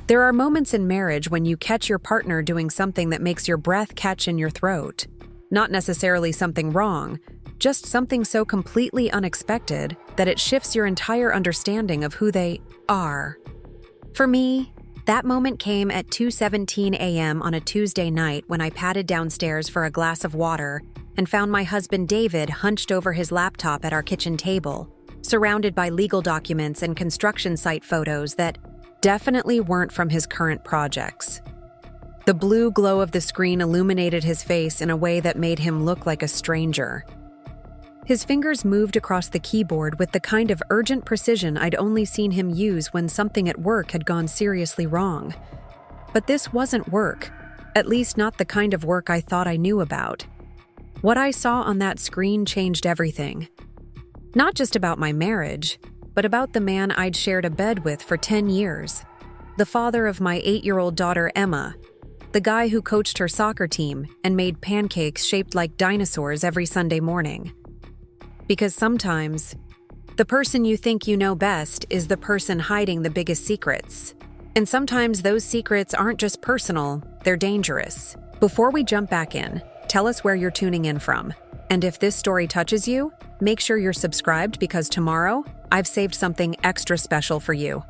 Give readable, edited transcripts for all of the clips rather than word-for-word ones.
There are moments in marriage when you catch your partner doing something that makes your breath catch in your throat. Not necessarily something wrong, just something so completely unexpected that it shifts your entire understanding of who they are. For me, that moment came at 2:17 a.m. on a Tuesday night when I padded downstairs for a glass of water and found my husband David hunched over his laptop at our kitchen table, surrounded by legal documents and construction site photos that definitely weren't from his current projects. The blue glow of the screen illuminated his face in a way that made him look like a stranger. His fingers moved across the keyboard with the kind of urgent precision I'd only seen him use when something at work had gone seriously wrong. But this wasn't work, at least not the kind of work I thought I knew about. What I saw on that screen changed everything. Not just about my marriage, but about the man I'd shared a bed with for 10 years. The father of my 8-year-old daughter Emma. The guy who coached her soccer team and made pancakes shaped like dinosaurs every Sunday morning. Because sometimes, the person you think you know best is the person hiding the biggest secrets. And sometimes those secrets aren't just personal, they're dangerous. Before we jump back in, tell us where you're tuning in from. And if this story touches you, make sure you're subscribed because tomorrow, I've saved something extra special for you.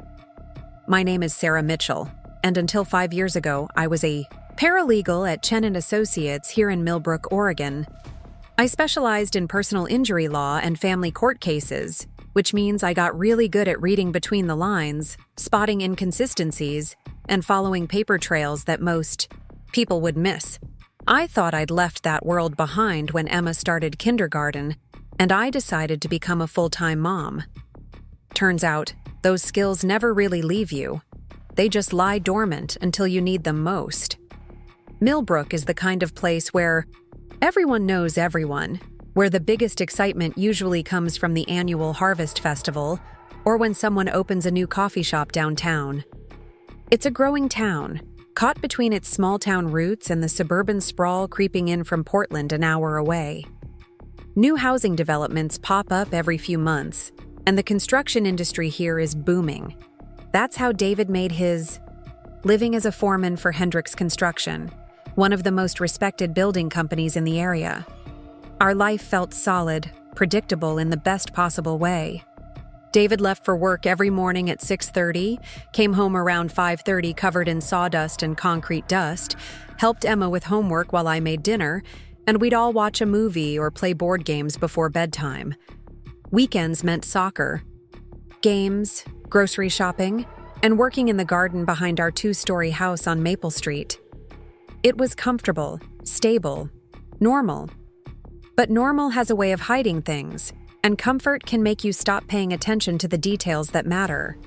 My name is Sarah Mitchell, and until 5 years ago, I was a paralegal at Chen & Associates here in Millbrook, Oregon. I specialized in personal injury law and family court cases, which means I got really good at reading between the lines, spotting inconsistencies, and following paper trails that most people would miss. I thought I'd left that world behind when Emma started kindergarten, and I decided to become a full-time mom. Turns out, those skills never really leave you. They just lie dormant until you need them most. Millbrook is the kind of place where everyone knows everyone, where the biggest excitement usually comes from the annual Harvest Festival or when someone opens a new coffee shop downtown. It's a growing town, caught between its small-town roots and the suburban sprawl creeping in from Portland an hour away. New housing developments pop up every few months, and the construction industry here is booming. That's how David made his living as a foreman for Hendricks Construction, one of the most respected building companies in the area. Our life felt solid, predictable in the best possible way. David left for work every morning at 6:30, came home around 5:30 covered in sawdust and concrete dust, helped Emma with homework while I made dinner, and we'd all watch a movie or play board games before bedtime. Weekends meant soccer, games, grocery shopping, and working in the garden behind our 2-story house on Maple Street. It was comfortable, stable, normal. But normal has a way of hiding things, and comfort can make you stop paying attention to the details that matter.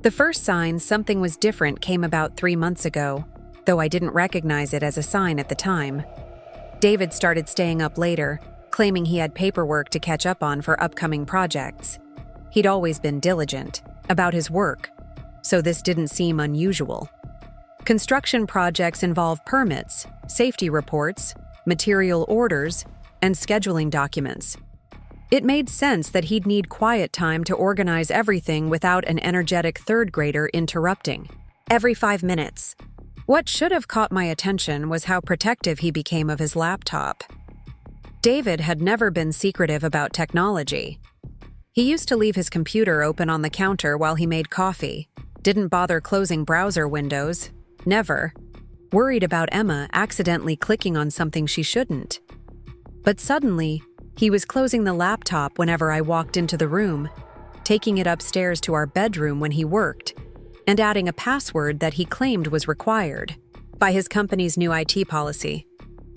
The first sign something was different came about 3 months ago, though I didn't recognize it as a sign at the time. David started staying up later, claiming he had paperwork to catch up on for upcoming projects. He'd always been diligent about his work, so this didn't seem unusual. Construction projects involve permits, safety reports, material orders, and scheduling documents. It made sense that he'd need quiet time to organize everything without an energetic third grader interrupting every 5 minutes. What should have caught my attention was how protective he became of his laptop. David had never been secretive about technology. He used to leave his computer open on the counter while he made coffee, didn't bother closing browser windows, never, worried about Emma accidentally clicking on something she shouldn't. But suddenly, he was closing the laptop whenever I walked into the room, taking it upstairs to our bedroom when he worked, and adding a password that he claimed was required by his company's new IT policy.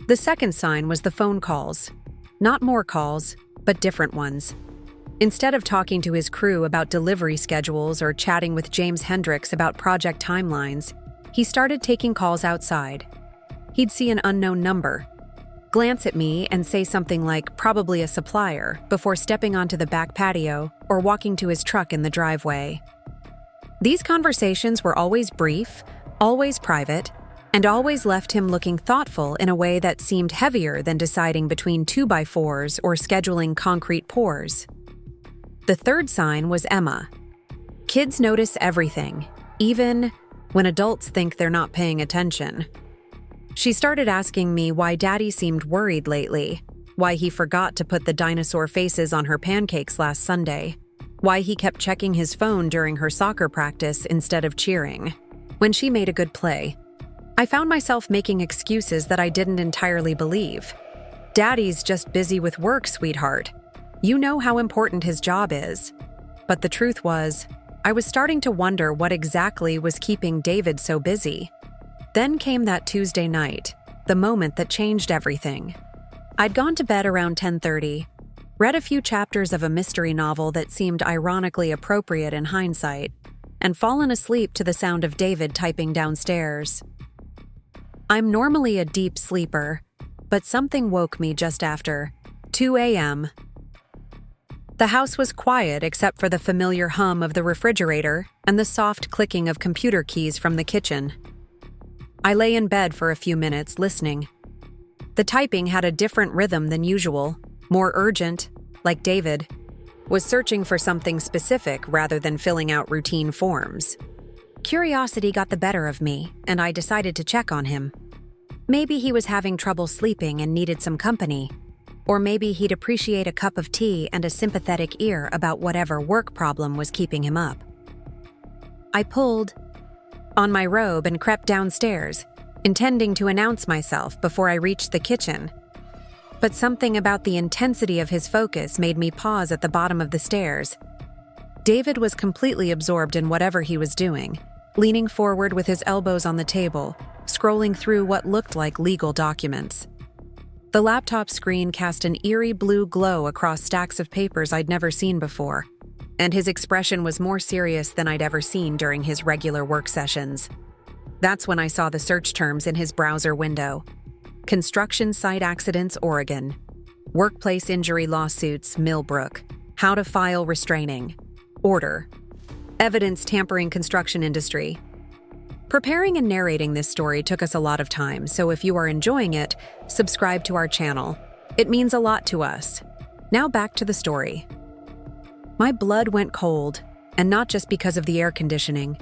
The second sign was the phone calls. Not more calls, but different ones. Instead of talking to his crew about delivery schedules or chatting with James Hendricks about project timelines, he started taking calls outside. He'd see an unknown number, glance at me and say something like probably a supplier before stepping onto the back patio or walking to his truck in the driveway. These conversations were always brief, always private, and always left him looking thoughtful in a way that seemed heavier than deciding between 2x4s or scheduling concrete pours. The third sign was Emma. Kids notice everything, even when adults think they're not paying attention. She started asking me why Daddy seemed worried lately, why he forgot to put the dinosaur faces on her pancakes last Sunday, why he kept checking his phone during her soccer practice instead of cheering when she made a good play. I found myself making excuses that I didn't entirely believe. Daddy's just busy with work, sweetheart. You know how important his job is. But the truth was, I was starting to wonder what exactly was keeping David so busy. Then came that Tuesday night, the moment that changed everything. I'd gone to bed around 10:30, read a few chapters of a mystery novel that seemed ironically appropriate in hindsight, and fallen asleep to the sound of David typing downstairs. I'm normally a deep sleeper, but something woke me just after 2 a.m. The house was quiet except for the familiar hum of the refrigerator and the soft clicking of computer keys from the kitchen. I lay in bed for a few minutes, listening. The typing had a different rhythm than usual, more urgent, like David was searching for something specific rather than filling out routine forms. Curiosity got the better of me, and I decided to check on him. Maybe he was having trouble sleeping and needed some company. Or maybe he'd appreciate a cup of tea and a sympathetic ear about whatever work problem was keeping him up. I pulled on my robe and crept downstairs, intending to announce myself before I reached the kitchen. But something about the intensity of his focus made me pause at the bottom of the stairs. David was completely absorbed in whatever he was doing, leaning forward with his elbows on the table, scrolling through what looked like legal documents. The laptop screen cast an eerie blue glow across stacks of papers I'd never seen before, and his expression was more serious than I'd ever seen during his regular work sessions. That's when I saw the search terms in his browser window. Construction site accidents, Oregon. Workplace injury lawsuits, Millbrook. How to file restraining order. Evidence tampering construction industry. Preparing and narrating this story took us a lot of time, so if you are enjoying it, subscribe to our channel. It means a lot to us. Now back to the story. My blood went cold, and not just because of the air conditioning.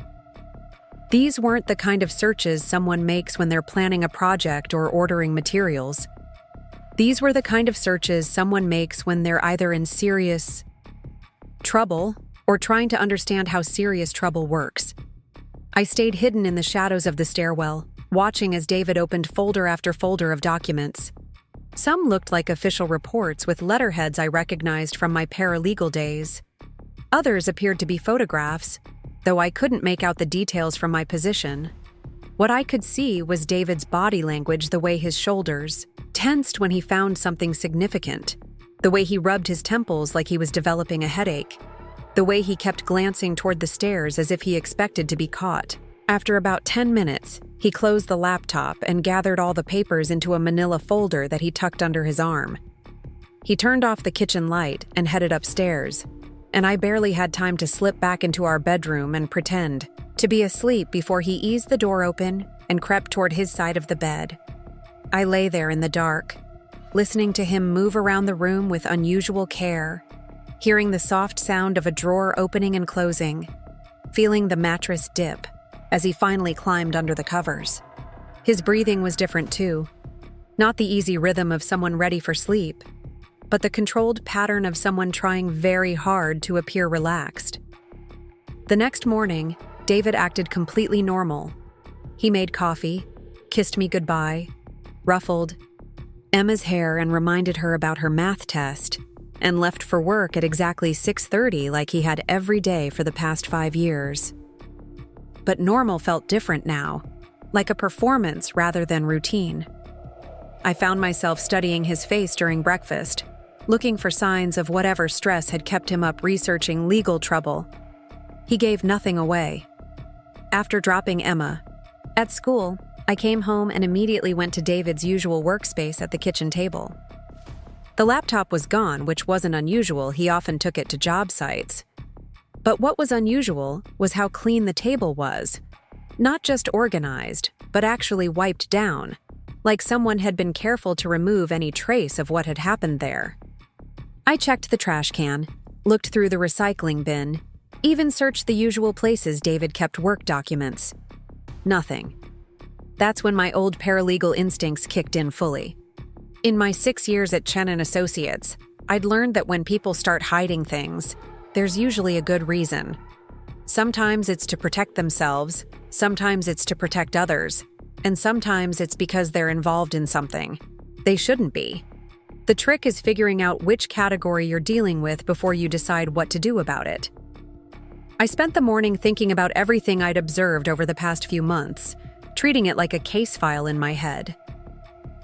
These weren't the kind of searches someone makes when they're planning a project or ordering materials. These were the kind of searches someone makes when they're either in serious trouble or trying to understand how serious trouble works. I stayed hidden in the shadows of the stairwell, watching as David opened folder after folder of documents. Some looked like official reports with letterheads I recognized from my paralegal days. Others appeared to be photographs, though I couldn't make out the details from my position. What I could see was David's body language, the way his shoulders tensed when he found something significant, the way he rubbed his temples like he was developing a headache, the way he kept glancing toward the stairs as if he expected to be caught. After about 10 minutes, he closed the laptop and gathered all the papers into a manila folder that he tucked under his arm. He turned off the kitchen light and headed upstairs, and I barely had time to slip back into our bedroom and pretend to be asleep before he eased the door open and crept toward his side of the bed. I lay there in the dark, listening to him move around the room with unusual care, hearing the soft sound of a drawer opening and closing, feeling the mattress dip as he finally climbed under the covers. His breathing was different too, not the easy rhythm of someone ready for sleep, but the controlled pattern of someone trying very hard to appear relaxed. The next morning, David acted completely normal. He made coffee, kissed me goodbye, ruffled Emma's hair and reminded her about her math test, and left for work at exactly 6:30 like he had every day for the past 5 years. But normal felt different now, like a performance rather than routine. I found myself studying his face during breakfast, looking for signs of whatever stress had kept him up researching legal trouble. He gave nothing away. After dropping Emma at school, I came home and immediately went to David's usual workspace at the kitchen table. The laptop was gone, which wasn't unusual. He often took it to job sites. But what was unusual was how clean the table was. Not just organized, but actually wiped down, like someone had been careful to remove any trace of what had happened there. I checked the trash can, looked through the recycling bin, even searched the usual places David kept work documents. Nothing. That's when my old paralegal instincts kicked in fully. In my 6 years at Chen & Associates, I'd learned that when people start hiding things, there's usually a good reason. Sometimes it's to protect themselves, sometimes it's to protect others, and sometimes it's because they're involved in something they shouldn't be. The trick is figuring out which category you're dealing with before you decide what to do about it. I spent the morning thinking about everything I'd observed over the past few months, treating it like a case file in my head.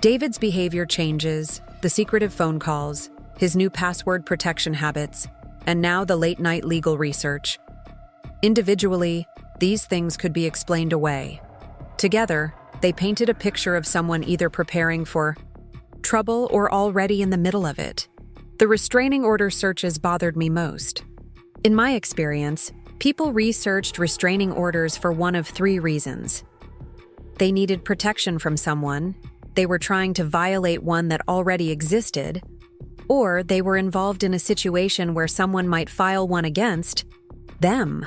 David's behavior changes, the secretive phone calls, his new password protection habits, and now the late-night legal research. Individually, these things could be explained away. Together, they painted a picture of someone either preparing for trouble or already in the middle of it. The restraining order searches bothered me most. In my experience, people researched restraining orders for one of 3 reasons. They needed protection from someone, they were trying to violate one that already existed, or they were involved in a situation where someone might file one against them.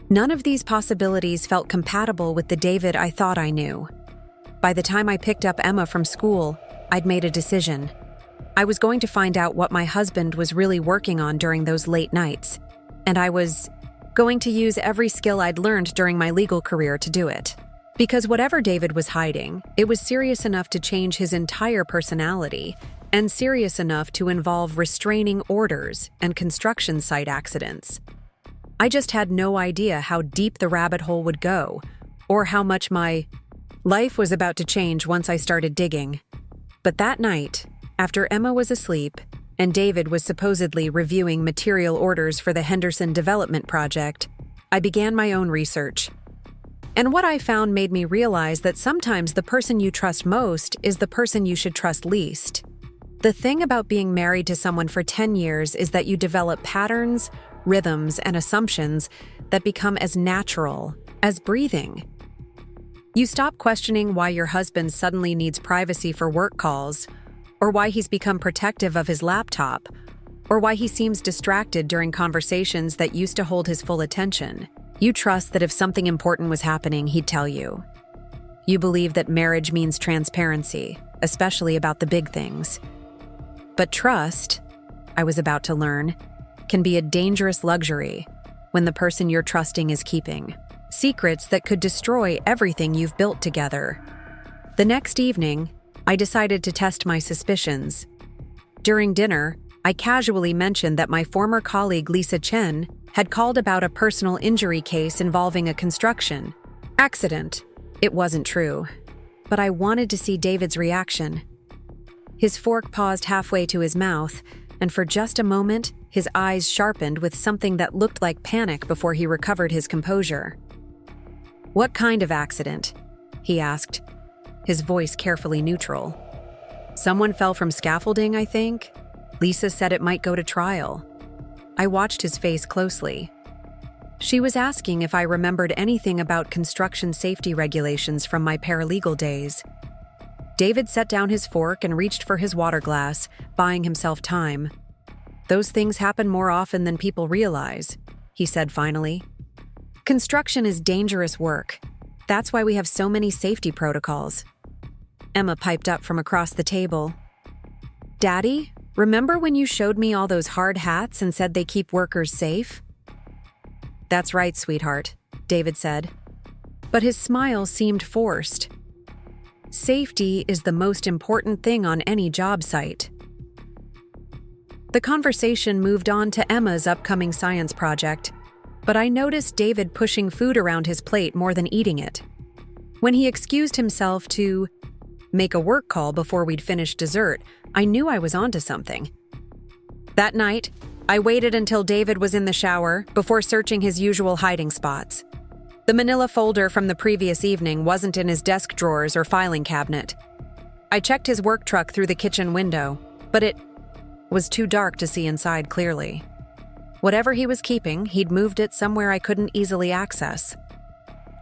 None of these possibilities felt compatible with the David I thought I knew. By the time I picked up Emma from school, I'd made a decision. I was going to find out what my husband was really working on during those late nights, and I was going to use every skill I'd learned during my legal career to do it. Because whatever David was hiding, it was serious enough to change his entire personality, and serious enough to involve restraining orders and construction site accidents. I just had no idea how deep the rabbit hole would go, or how much my life was about to change once I started digging. But that night, after Emma was asleep, and David was supposedly reviewing material orders for the Henderson Development Project, I began my own research. And what I found made me realize that sometimes the person you trust most is the person you should trust least. The thing about being married to someone for 10 years is that you develop patterns, rhythms, and assumptions that become as natural as breathing. You stop questioning why your husband suddenly needs privacy for work calls, or why he's become protective of his laptop, or why he seems distracted during conversations that used to hold his full attention. You trust that if something important was happening, he'd tell you. You believe that marriage means transparency, especially about the big things. But trust, I was about to learn, can be a dangerous luxury when the person you're trusting is keeping secrets that could destroy everything you've built together. The next evening, I decided to test my suspicions. During dinner, I casually mentioned that my former colleague Lisa Chen had called about a personal injury case involving a construction accident. It wasn't true, but I wanted to see David's reaction. His fork paused halfway to his mouth, and for just a moment, his eyes sharpened with something that looked like panic before he recovered his composure. "What kind of accident?" he asked, his voice carefully neutral. "Someone fell from scaffolding, I think. Lisa said it might go to trial." I watched his face closely. She was asking if I remembered anything about construction safety regulations from my paralegal days. David set down his fork and reached for his water glass, buying himself time. "Those things happen more often than people realize," he said finally. "Construction is dangerous work. That's why we have so many safety protocols." Emma piped up from across the table. "Daddy, remember when you showed me all those hard hats and said they keep workers safe?" "That's right, sweetheart," David said. But his smile seemed forced. "Safety is the most important thing on any job site." The conversation moved on to Emma's upcoming science project, but I noticed David pushing food around his plate more than eating it. When he excused himself to make a work call before we'd finished dessert, I knew I was onto something. That night, I waited until David was in the shower before searching his usual hiding spots. The manila folder from the previous evening wasn't in his desk drawers or filing cabinet. I checked his work truck through the kitchen window, but it was too dark to see inside clearly. Whatever he was keeping, he'd moved it somewhere I couldn't easily access.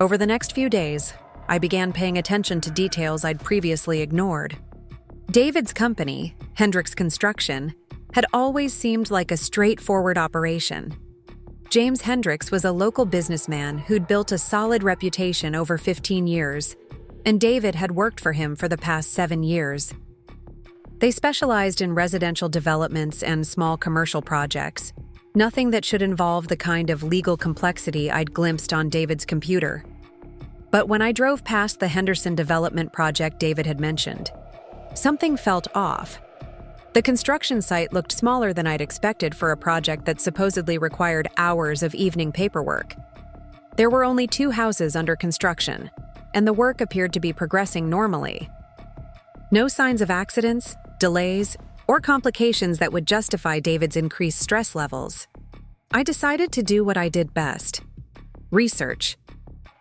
Over the next few days, I began paying attention to details I'd previously ignored. David's company, Hendricks Construction, had always seemed like a straightforward operation. James Hendricks was a local businessman who'd built a solid reputation over 15 years, and David had worked for him for the past 7 years. They specialized in residential developments and small commercial projects, nothing that should involve the kind of legal complexity I'd glimpsed on David's computer. But when I drove past the Henderson development project David had mentioned, something felt off. The construction site looked smaller than I'd expected for a project that supposedly required hours of evening paperwork. There were only 2 houses under construction, and the work appeared to be progressing normally. No signs of accidents, delays, or complications that would justify David's increased stress levels. I decided to do what I did best: research.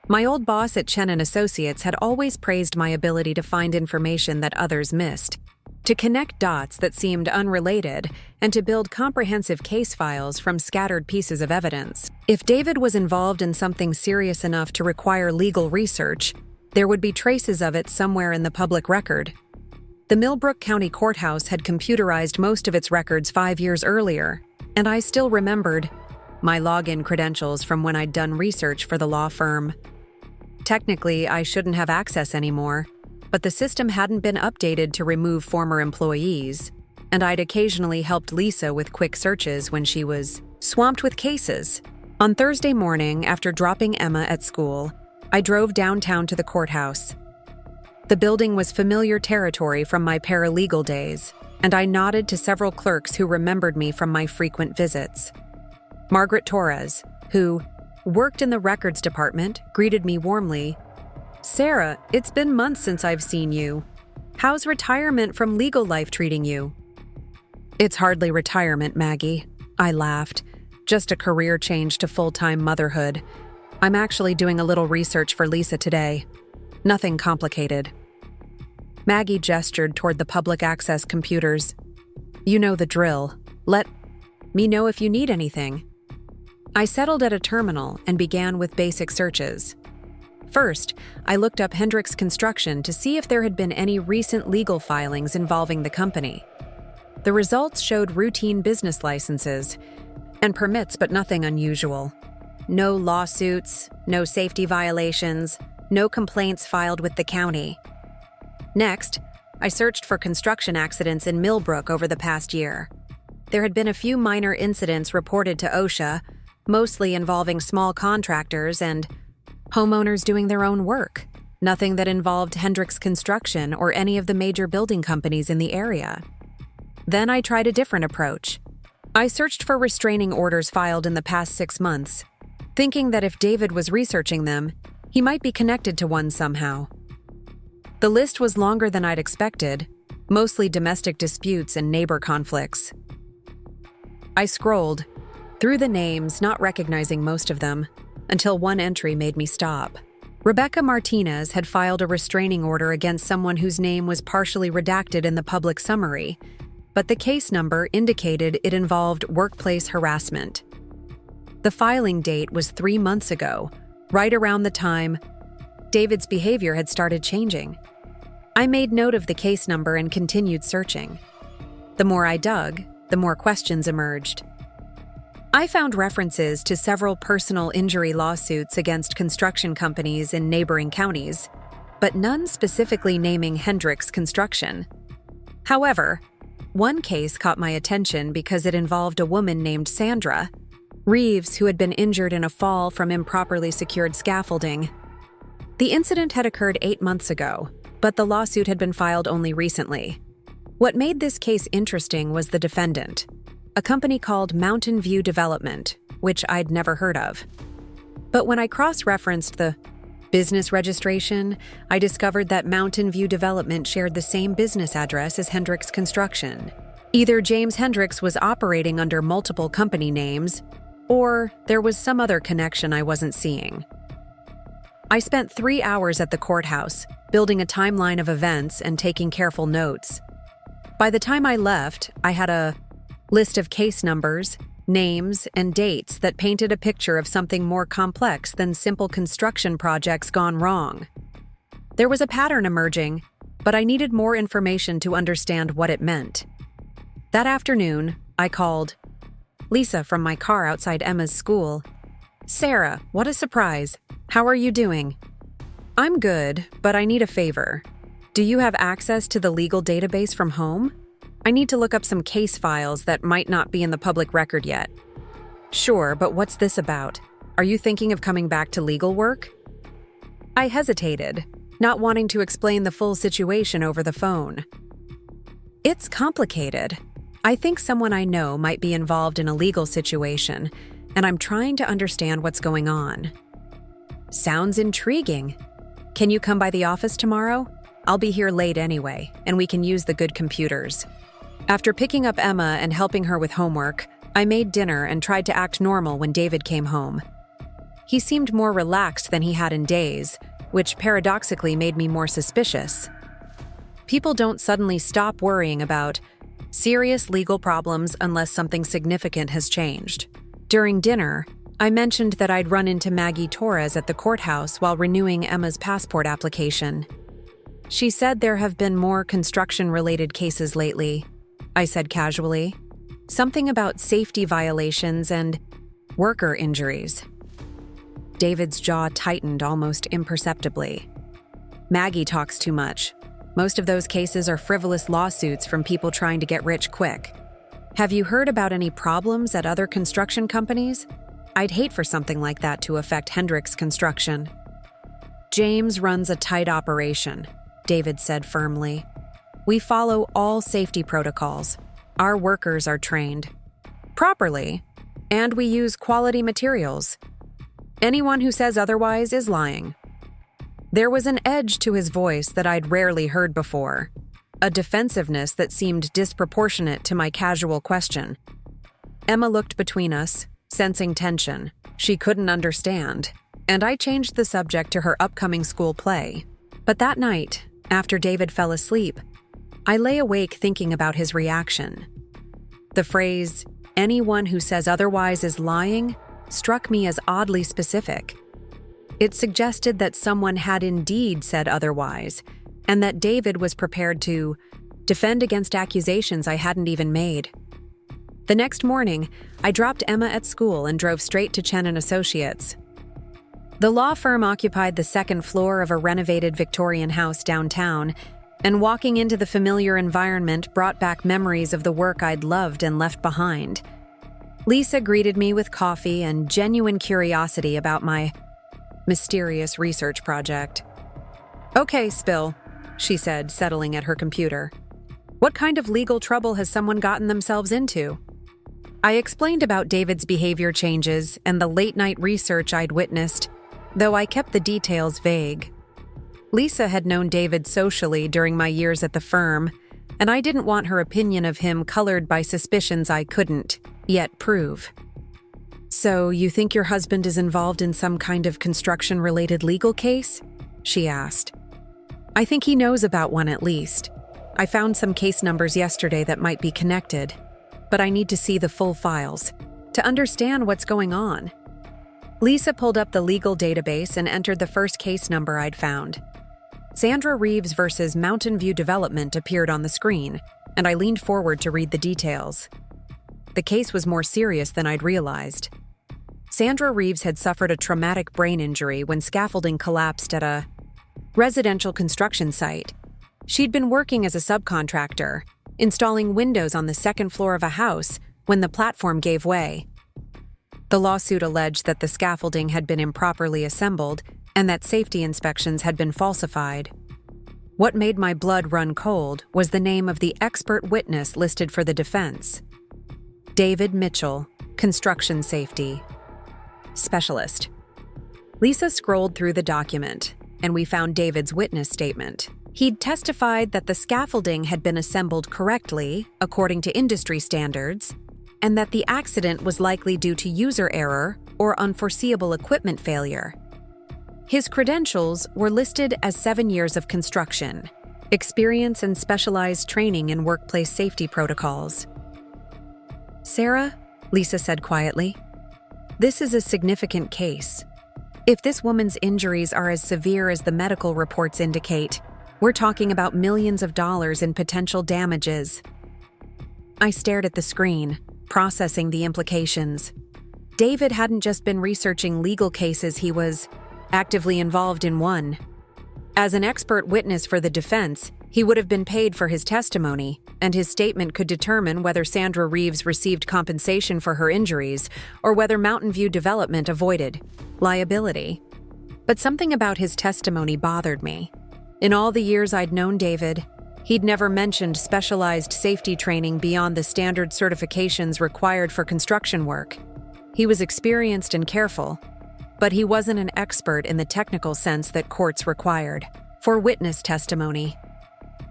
My old boss at Chen & Associates had always praised my ability to find information that others missed, to connect dots that seemed unrelated, and to build comprehensive case files from scattered pieces of evidence. If David was involved in something serious enough to require legal research, there would be traces of it somewhere in the public record. The Millbrook County Courthouse had computerized most of its records 5 years earlier, and I still remembered my login credentials from when I'd done research for the law firm. Technically, I shouldn't have access anymore, but the system hadn't been updated to remove former employees, and I'd occasionally helped Lisa with quick searches when she was swamped with cases. On Thursday morning, after dropping Emma at school, I drove downtown to the courthouse. The building was familiar territory from my paralegal days, and I nodded to several clerks who remembered me from my frequent visits. Margaret Torres, who worked in the records department, greeted me warmly. "Sarah, it's been months since I've seen you. How's retirement from legal life treating you?" "It's hardly retirement, Maggie," I laughed. "Just a career change to full-time motherhood. I'm actually doing a little research for Lisa today. Nothing complicated." Maggie gestured toward the public access computers. "You know the drill. Let me know if you need anything." I settled at a terminal and began with basic searches. First, I looked up Hendricks Construction to see if there had been any recent legal filings involving the company. The results showed routine business licenses and permits, but nothing unusual. No lawsuits, no safety violations, no complaints filed with the county. Next, I searched for construction accidents in Millbrook over the past year. There had been a few minor incidents reported to OSHA, mostly involving small contractors and homeowners doing their own work. Nothing that involved Hendricks Construction or any of the major building companies in the area. Then I tried a different approach. I searched for restraining orders filed in the past 6 months, thinking that if David was researching them, he might be connected to one somehow. The list was longer than I'd expected, mostly domestic disputes and neighbor conflicts. I scrolled through the names, not recognizing most of them, until one entry made me stop. Rebecca Martinez had filed a restraining order against someone whose name was partially redacted in the public summary, but the case number indicated it involved workplace harassment. The filing date was 3 months ago, right around the time David's behavior had started changing. I made note of the case number and continued searching. The more I dug, the more questions emerged. I found references to several personal injury lawsuits against construction companies in neighboring counties, but none specifically naming Hendricks Construction. However, one case caught my attention because it involved a woman named Sandra Reeves who had been injured in a fall from improperly secured scaffolding. The incident had occurred 8 months ago, but the lawsuit had been filed only recently. What made this case interesting was the defendant, a company called Mountain View Development, which I'd never heard of. But when I cross-referenced the business registration, I discovered that Mountain View Development shared the same business address as Hendricks Construction. Either James Hendricks was operating under multiple company names, or there was some other connection I wasn't seeing. I spent 3 hours at the courthouse, building a timeline of events and taking careful notes. By the time I left, I had a list of case numbers, names, and dates that painted a picture of something more complex than simple construction projects gone wrong. There was a pattern emerging, but I needed more information to understand what it meant. That afternoon, I called Lisa from my car outside Emma's school. Sarah, what a surprise. How are you doing? I'm good, but I need a favor. Do you have access to the legal database from home? I need to look up some case files that might not be in the public record yet. Sure, but what's this about? Are you thinking of coming back to legal work? I hesitated, not wanting to explain the full situation over the phone. It's complicated. I think someone I know might be involved in a legal situation, and I'm trying to understand what's going on. Sounds intriguing. Can you come by the office tomorrow? I'll be here late anyway, and we can use the good computers. After picking up Emma and helping her with homework, I made dinner and tried to act normal when David came home. He seemed more relaxed than he had in days, which paradoxically made me more suspicious. People don't suddenly stop worrying about serious legal problems unless something significant has changed. During dinner, I mentioned that I'd run into Maggie Torres at the courthouse while renewing Emma's passport application. She said there have been more construction-related cases lately, I said casually. Something about safety violations and worker injuries. David's jaw tightened almost imperceptibly. Maggie talks too much. Most of those cases are frivolous lawsuits from people trying to get rich quick. Have you heard about any problems at other construction companies? I'd hate for something like that to affect Hendricks Construction. James runs a tight operation, David said firmly. We follow all safety protocols. Our workers are trained properly, and we use quality materials. Anyone who says otherwise is lying. There was an edge to his voice that I'd rarely heard before, a defensiveness that seemed disproportionate to my casual question. Emma looked between us, sensing tension. She couldn't understand, and I changed the subject to her upcoming school play. But that night, after David fell asleep, I lay awake thinking about his reaction. The phrase, "anyone who says otherwise is lying," struck me as oddly specific. It suggested that someone had indeed said otherwise, and that David was prepared to defend against accusations I hadn't even made. The next morning, I dropped Emma at school and drove straight to Chen & Associates. The law firm occupied the second floor of a renovated Victorian house downtown, and walking into the familiar environment brought back memories of the work I'd loved and left behind. Lisa greeted me with coffee and genuine curiosity about my mysterious research project. "Okay, Spill," she said, settling at her computer. "What kind of legal trouble has someone gotten themselves into?" I explained about David's behavior changes and the late-night research I'd witnessed, though I kept the details vague. Lisa had known David socially during my years at the firm, and I didn't want her opinion of him colored by suspicions I couldn't yet prove. "So, you think your husband is involved in some kind of construction-related legal case?" she asked. "I think he knows about one at least. I found some case numbers yesterday that might be connected, but I need to see the full files to understand what's going on." Lisa pulled up the legal database and entered the first case number I'd found. Sandra Reeves versus Mountain View Development appeared on the screen, and I leaned forward to read the details. The case was more serious than I'd realized. Sandra Reeves had suffered a traumatic brain injury when scaffolding collapsed at a residential construction site. She'd been working as a subcontractor, installing windows on the second floor of a house when the platform gave way. The lawsuit alleged that the scaffolding had been improperly assembled and that safety inspections had been falsified. What made my blood run cold was the name of the expert witness listed for the defense. David Mitchell, Construction Safety Specialist. Lisa scrolled through the document, and we found David's witness statement. He'd testified that the scaffolding had been assembled correctly, according to industry standards, and that the accident was likely due to user error or unforeseeable equipment failure. His credentials were listed as 7 years of construction, experience and specialized training in workplace safety protocols. "Sarah," Lisa said quietly, "this is a significant case. If this woman's injuries are as severe as the medical reports indicate, we're talking about millions of dollars in potential damages." I stared at the screen, processing the implications. David hadn't just been researching legal cases, he was actively involved in one. As an expert witness for the defense, he would have been paid for his testimony, and his statement could determine whether Sandra Reeves received compensation for her injuries or whether Mountain View Development avoided liability. But something about his testimony bothered me. In all the years I'd known David, he'd never mentioned specialized safety training beyond the standard certifications required for construction work. He was experienced and careful, but he wasn't an expert in the technical sense that courts required. For witness testimony,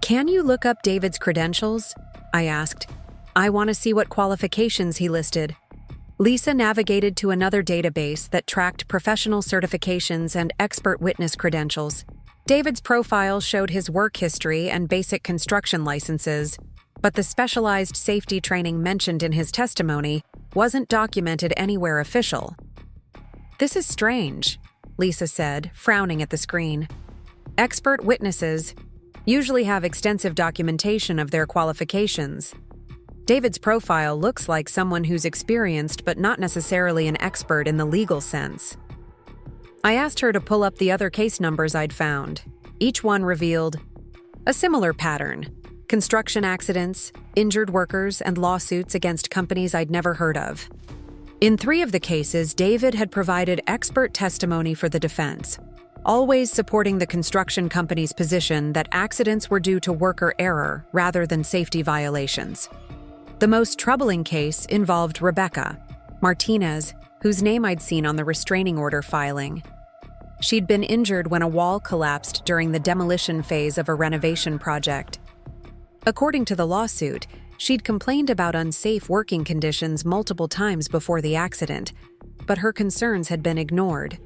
"Can you look up David's credentials?" I asked. "I want to see what qualifications he listed." Lisa navigated to another database that tracked professional certifications and expert witness credentials. David's profile showed his work history and basic construction licenses, but the specialized safety training mentioned in his testimony wasn't documented anywhere official. "This is strange," Lisa said, frowning at the screen. "Expert witnesses usually have extensive documentation of their qualifications. David's profile looks like someone who's experienced but not necessarily an expert in the legal sense." I asked her to pull up the other case numbers I'd found. Each one revealed a similar pattern: construction accidents, injured workers, and lawsuits against companies I'd never heard of. In 3 of the cases, David had provided expert testimony for the defense, always supporting the construction company's position that accidents were due to worker error rather than safety violations. The most troubling case involved Rebecca Martinez, whose name I'd seen on the restraining order filing. She'd been injured when a wall collapsed during the demolition phase of a renovation project. According to the lawsuit, she'd complained about unsafe working conditions multiple times before the accident, but her concerns had been ignored.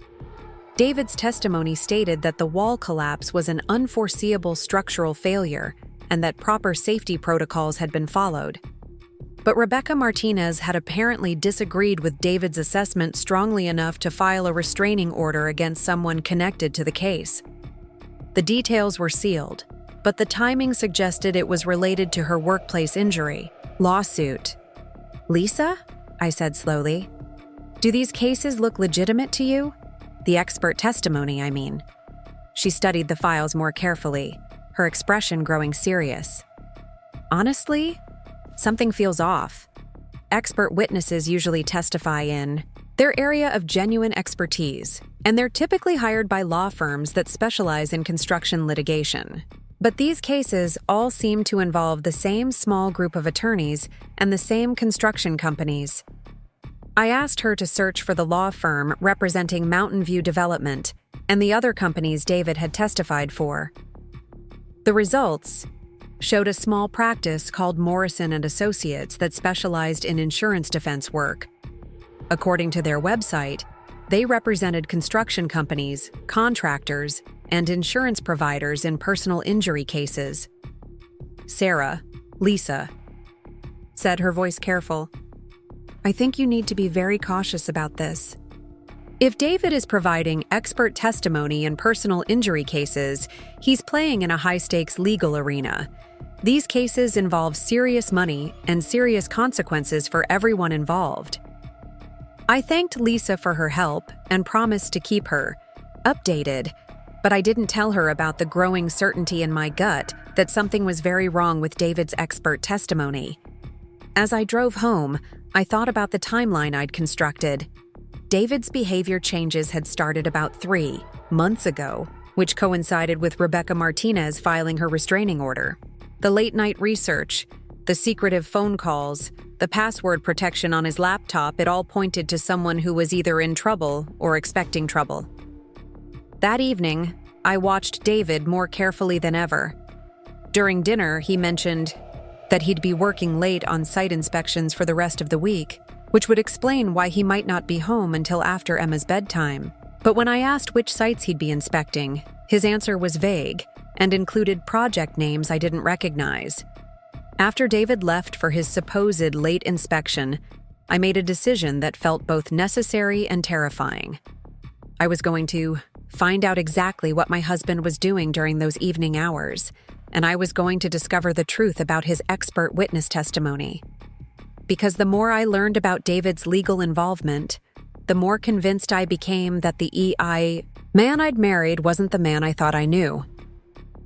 David's testimony stated that the wall collapse was an unforeseeable structural failure and that proper safety protocols had been followed. But Rebecca Martinez had apparently disagreed with David's assessment strongly enough to file a restraining order against someone connected to the case. The details were sealed, but the timing suggested it was related to her workplace injury. Lawsuit. "Lisa?" I said slowly. "Do these cases look legitimate to you? The expert testimony, I mean." She studied the files more carefully, her expression growing serious. "Honestly, something feels off. Expert witnesses usually testify in their area of genuine expertise, and they're typically hired by law firms that specialize in construction litigation. But these cases all seem to involve the same small group of attorneys and the same construction companies." I asked her to search for the law firm representing Mountain View Development and the other companies David had testified for. The results showed a small practice called Morrison & Associates that specialized in insurance defense work. According to their website, they represented construction companies, contractors, and insurance providers in personal injury cases. "Sarah, Lisa," said, her voice careful, "I think you need to be very cautious about this. If David is providing expert testimony in personal injury cases, he's playing in a high-stakes legal arena. These cases involve serious money and serious consequences for everyone involved." I thanked Lisa for her help and promised to keep her updated, but I didn't tell her about the growing certainty in my gut that something was very wrong with David's expert testimony. As I drove home, I thought about the timeline I'd constructed. David's behavior changes had started about 3 months ago, which coincided with Rebecca Martinez filing her restraining order. The late-night research, the secretive phone calls, the password protection on his laptop, it all pointed to someone who was either in trouble or expecting trouble. That evening, I watched David more carefully than ever. During dinner, he mentioned that he'd be working late on site inspections for the rest of the week, which would explain why he might not be home until after Emma's bedtime. But when I asked which sites he'd be inspecting, his answer was vague and included project names I didn't recognize. After David left for his supposed late inspection, I made a decision that felt both necessary and terrifying. I was going to find out exactly what my husband was doing during those evening hours, and I was going to discover the truth about his expert witness testimony. because the more I learned about David's legal involvement, the more convinced I became that the man I'd married wasn't the man I thought I knew.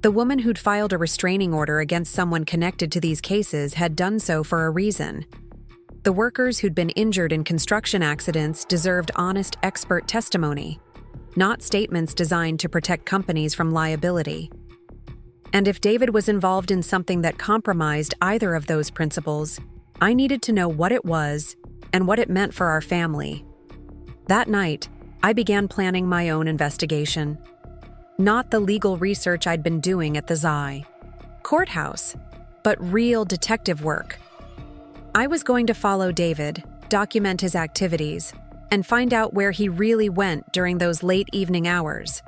The woman who'd filed a restraining order against someone connected to these cases had done so for a reason. The workers who'd been injured in construction accidents deserved honest expert testimony, not statements designed to protect companies from liability. And if David was involved in something that compromised either of those principles, I needed to know what it was and what it meant for our family. That night, I began planning my own investigation. Not the legal research I'd been doing at the XI courthouse, but real detective work. I was going to follow David, document his activities, and find out where he really went during those late evening hours.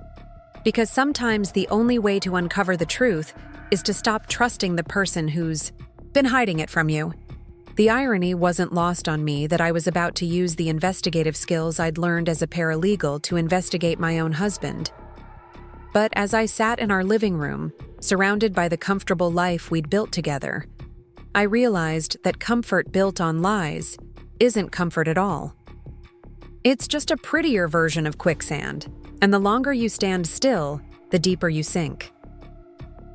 Because sometimes the only way to uncover the truth is to stop trusting the person who's been hiding it from you. The irony wasn't lost on me that I was about to use the investigative skills I'd learned as a paralegal to investigate my own husband. But as I sat in our living room, surrounded by the comfortable life we'd built together, I realized that comfort built on lies isn't comfort at all. It's just a prettier version of quicksand, and the longer you stand still, the deeper you sink.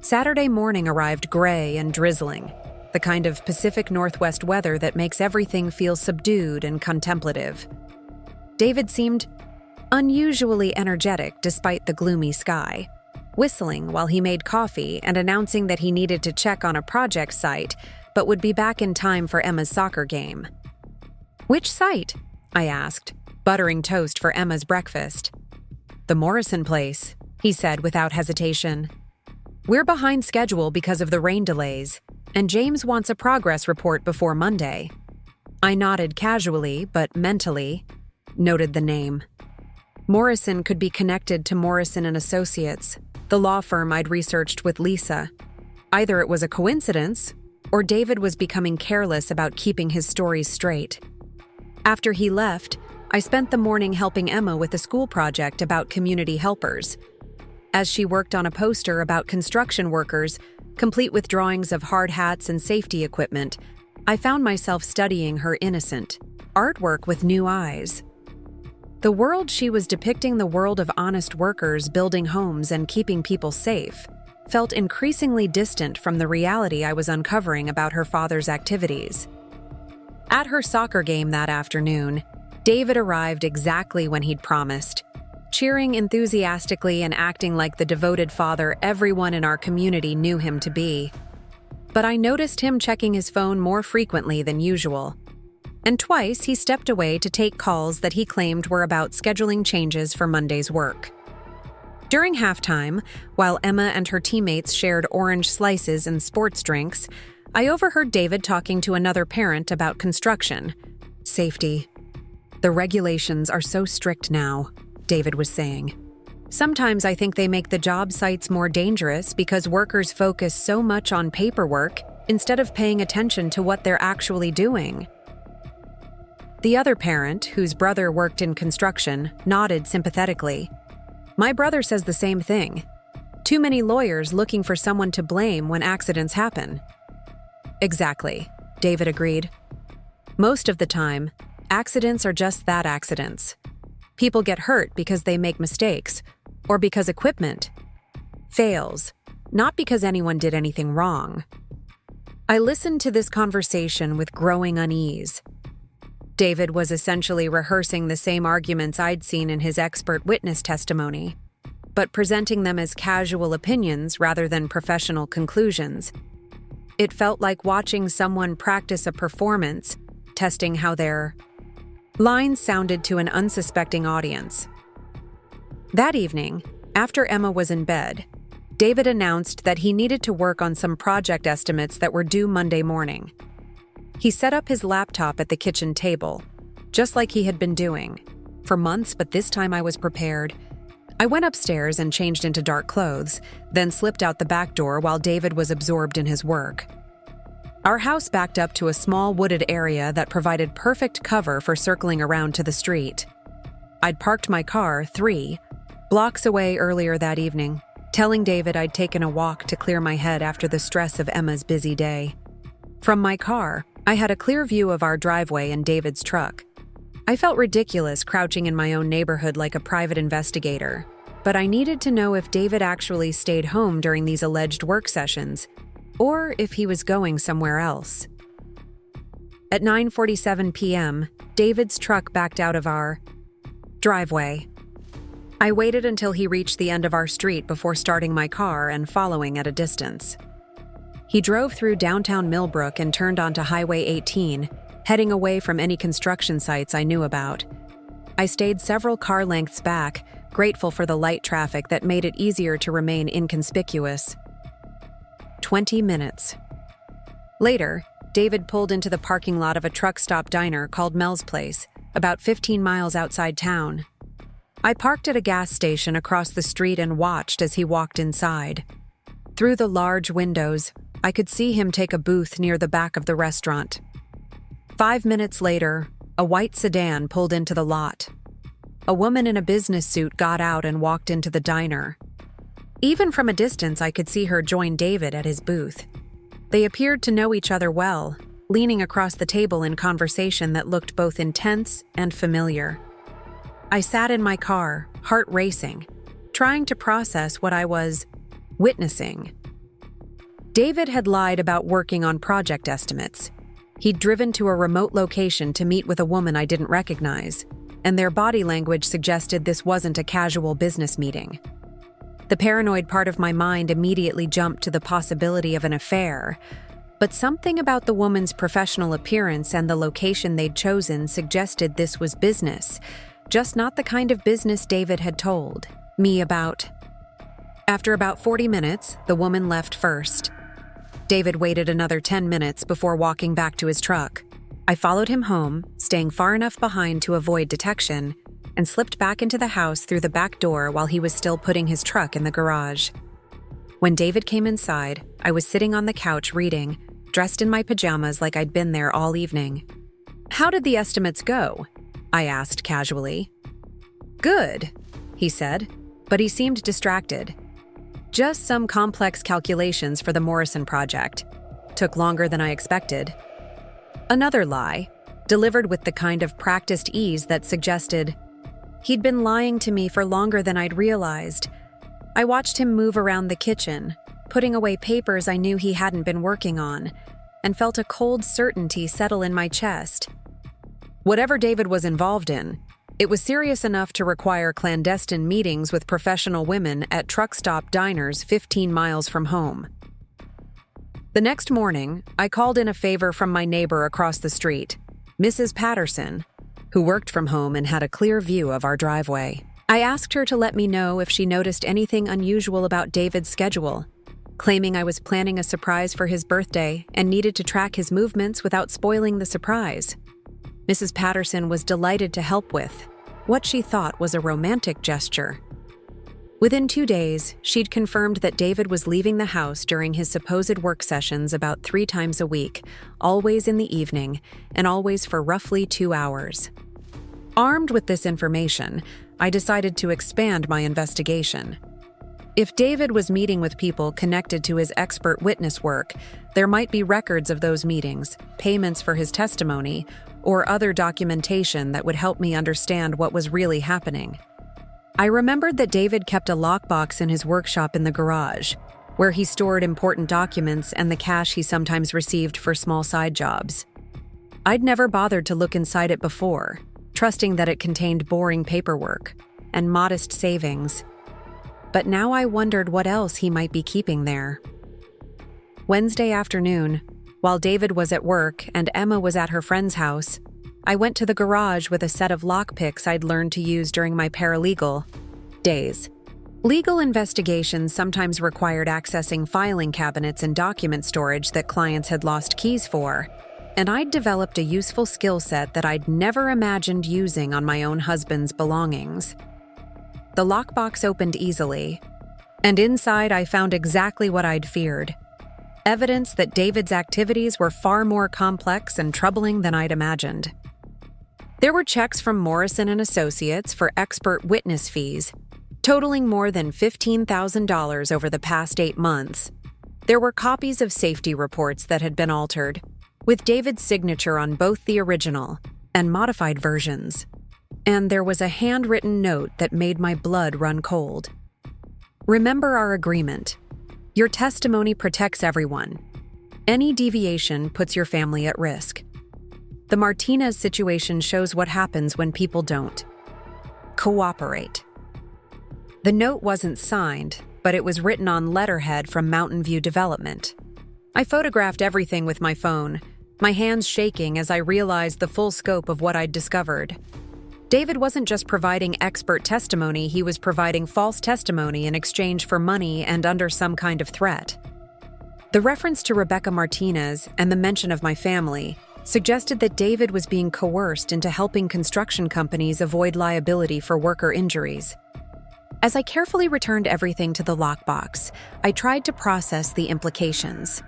Saturday morning arrived gray and drizzling, the kind of Pacific Northwest weather that makes everything feel subdued and contemplative. David seemed unusually energetic despite the gloomy sky, whistling while he made coffee and announcing that he needed to check on a project site but would be back in time for Emma's soccer game. "Which site?" I asked, buttering toast for Emma's breakfast. "The Morrison place," he said without hesitation. "We're behind schedule because of the rain delays, and James wants a progress report before Monday." I nodded casually, but mentally noted the name. Morrison could be connected to Morrison & Associates, the law firm I'd researched with Lisa. Either it was a coincidence, or David was becoming careless about keeping his stories straight. After he left, I spent the morning helping Emma with a school project about community helpers. As she worked on a poster about construction workers, complete with drawings of hard hats and safety equipment, I found myself studying her innocent artwork with new eyes. The world she was depicting, the world of honest workers building homes and keeping people safe, felt increasingly distant from the reality I was uncovering about her father's activities. At her soccer game that afternoon, David arrived exactly when he'd promised, cheering enthusiastically and acting like the devoted father everyone in our community knew him to be. But I noticed him checking his phone more frequently than usual, and twice he stepped away to take calls that he claimed were about scheduling changes for Monday's work. During halftime, while Emma and her teammates shared orange slices and sports drinks, I overheard David talking to another parent about construction. "Safety. The regulations are so strict now," David was saying. "Sometimes I think they make the job sites more dangerous because workers focus so much on paperwork instead of paying attention to what they're actually doing." The other parent, whose brother worked in construction, nodded sympathetically. "My brother says the same thing. Too many lawyers looking for someone to blame when accidents happen." "Exactly," David agreed. "Most of the time, accidents are just that, accidents. People get hurt because they make mistakes, or because equipment fails, not because anyone did anything wrong." I listened to this conversation with growing unease. David was essentially rehearsing the same arguments I'd seen in his expert witness testimony, but presenting them as casual opinions rather than professional conclusions. It felt like watching someone practice a performance, testing how their lines sounded to an unsuspecting audience. That evening, after Emma was in bed, David announced that he needed to work on some project estimates that were due Monday morning. He set up his laptop at the kitchen table, just like he had been doing for months, but this time I was prepared. I went upstairs and changed into dark clothes, then slipped out the back door while David was absorbed in his work. Our house backed up to a small wooded area that provided perfect cover for circling around to the street. I'd parked my car 3 blocks away earlier that evening, telling David I'd taken a walk to clear my head after the stress of Emma's busy day. From my car, I had a clear view of our driveway and David's truck. I felt ridiculous crouching in my own neighborhood like a private investigator, but I needed to know if David actually stayed home during these alleged work sessions, or if he was going somewhere else. At 9:47 p.m., David's truck backed out of our driveway. I waited until he reached the end of our street before starting my car and following at a distance. He drove through downtown Millbrook and turned onto Highway 18, heading away from any construction sites I knew about. I stayed several car lengths back, grateful for the light traffic that made it easier to remain inconspicuous. 20 minutes. Later, David pulled into the parking lot of a truck stop diner called Mel's Place, about 15 miles outside town. I parked at a gas station across the street and watched as he walked inside. Through the large windows, I could see him take a booth near the back of the restaurant. 5 minutes later, a white sedan pulled into the lot. A woman in a business suit got out and walked into the diner. Even from a distance, I could see her join David at his booth. They appeared to know each other well, leaning across the table in conversation that looked both intense and familiar. I sat in my car, heart racing, trying to process what I was witnessing. David had lied about working on project estimates. He'd driven to a remote location to meet with a woman I didn't recognize, and their body language suggested this wasn't a casual business meeting. The paranoid part of my mind immediately jumped to the possibility of an affair, but something about the woman's professional appearance and the location they'd chosen suggested this was business, just not the kind of business David had told me about. After about 40 minutes, the woman left first. David waited another 10 minutes before walking back to his truck. I followed him home, staying far enough behind to avoid detection, and slipped back into the house through the back door while he was still putting his truck in the garage. When David came inside, I was sitting on the couch reading, dressed in my pajamas like I'd been there all evening. "How did the estimates go?" I asked casually. "Good," he said, but he seemed distracted. "Just some complex calculations for the Morrison project. Took longer than I expected." Another lie, delivered with the kind of practiced ease that suggested he'd been lying to me for longer than I'd realized. I watched him move around the kitchen, putting away papers I knew he hadn't been working on, and felt a cold certainty settle in my chest. Whatever David was involved in, it was serious enough to require clandestine meetings with professional women at truck stop diners 15 miles from home. The next morning, I called in a favor from my neighbor across the street, Mrs. Patterson, who worked from home and had a clear view of our driveway. I asked her to let me know if she noticed anything unusual about David's schedule, claiming I was planning a surprise for his birthday and needed to track his movements without spoiling the surprise. Mrs. Patterson was delighted to help with what she thought was a romantic gesture. Within 2 days, she'd confirmed that David was leaving the house during his supposed work sessions about 3 times a week, always in the evening, and always for roughly 2 hours. Armed with this information, I decided to expand my investigation. If David was meeting with people connected to his expert witness work, there might be records of those meetings, payments for his testimony, or other documentation that would help me understand what was really happening. I remembered that David kept a lockbox in his workshop in the garage, where he stored important documents and the cash he sometimes received for small side jobs. I'd never bothered to look inside it before, trusting that it contained boring paperwork and modest savings. But now I wondered what else he might be keeping there. Wednesday afternoon, while David was at work and Emma was at her friend's house, I went to the garage with a set of lockpicks I'd learned to use during my paralegal days. Legal investigations sometimes required accessing filing cabinets and document storage that clients had lost keys for, and I'd developed a useful skill set that I'd never imagined using on my own husband's belongings. The lockbox opened easily, and inside I found exactly what I'd feared: evidence that David's activities were far more complex and troubling than I'd imagined. There were checks from Morrison and Associates for expert witness fees, totaling more than $15,000 over the past 8 months. There were copies of safety reports that had been altered, with David's signature on both the original and modified versions. And there was a handwritten note that made my blood run cold. Remember our agreement. Your testimony protects everyone. Any deviation puts your family at risk. The Martinez situation shows what happens when people don't cooperate. The note wasn't signed, but it was written on letterhead from Mountain View Development. I photographed everything with my phone, my hands shaking as I realized the full scope of what I'd discovered. David wasn't just providing expert testimony, he was providing false testimony in exchange for money and under some kind of threat. The reference to Rebecca Martinez and the mention of my family suggested that David was being coerced into helping construction companies avoid liability for worker injuries. As I carefully returned everything to the lockbox, I tried to process the implications.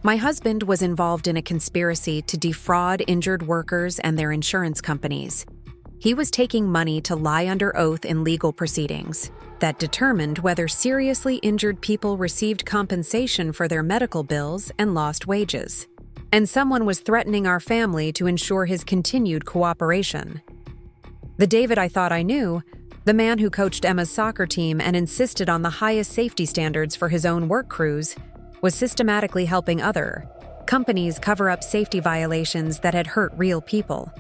My husband was involved in a conspiracy to defraud injured workers and their insurance companies. He was taking money to lie under oath in legal proceedings that determined whether seriously injured people received compensation for their medical bills and lost wages. And someone was threatening our family to ensure his continued cooperation. The David I thought I knew, the man who coached Emma's soccer team and insisted on the highest safety standards for his own work crews, was systematically helping other companies cover up safety violations that had hurt real people.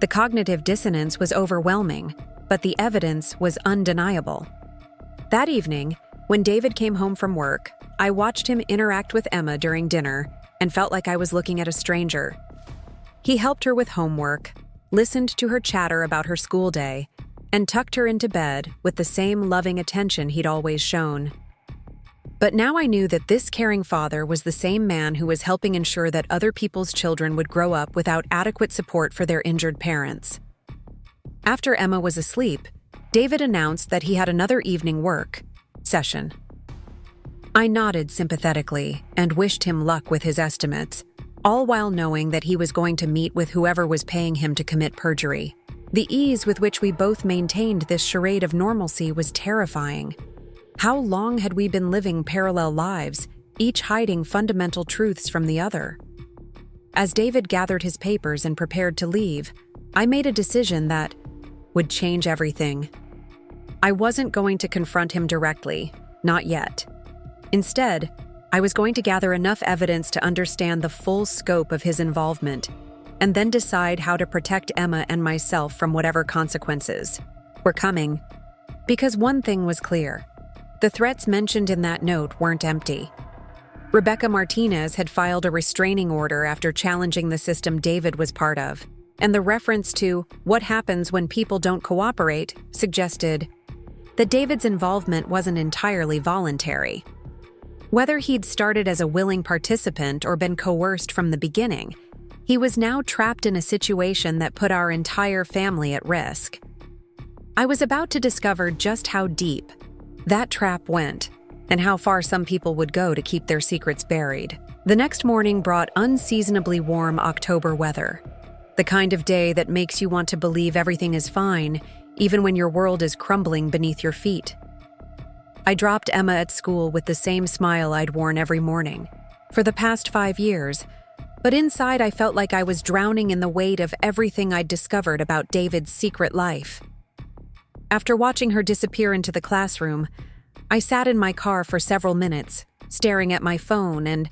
The cognitive dissonance was overwhelming, but the evidence was undeniable. That evening, when David came home from work, I watched him interact with Emma during dinner and felt like I was looking at a stranger. He helped her with homework, listened to her chatter about her school day, and tucked her into bed with the same loving attention he'd always shown. But now I knew that this caring father was the same man who was helping ensure that other people's children would grow up without adequate support for their injured parents. After Emma was asleep, David announced that he had another evening work session. I nodded sympathetically and wished him luck with his estimates, all while knowing that he was going to meet with whoever was paying him to commit perjury. The ease with which we both maintained this charade of normalcy was terrifying. How long had we been living parallel lives, each hiding fundamental truths from the other? As David gathered his papers and prepared to leave, I made a decision that would change everything. I wasn't going to confront him directly, not yet. Instead, I was going to gather enough evidence to understand the full scope of his involvement, and then decide how to protect Emma and myself from whatever consequences were coming. Because one thing was clear. The threats mentioned in that note weren't empty. Rebecca Martinez had filed a restraining order after challenging the system David was part of, and the reference to what happens when people don't cooperate suggested that David's involvement wasn't entirely voluntary. Whether he'd started as a willing participant or been coerced from the beginning, he was now trapped in a situation that put our entire family at risk. I was about to discover just how deep that trap went and how far some people would go to keep their secrets buried. The next morning brought unseasonably warm October weather, the kind of day that makes you want to believe everything is fine, even when your world is crumbling beneath your feet. I dropped Emma at school with the same smile I'd worn every morning for the past 5 years, but inside I felt like I was drowning in the weight of everything I'd discovered about David's secret life. After watching her disappear into the classroom, I sat in my car for several minutes, staring at my phone and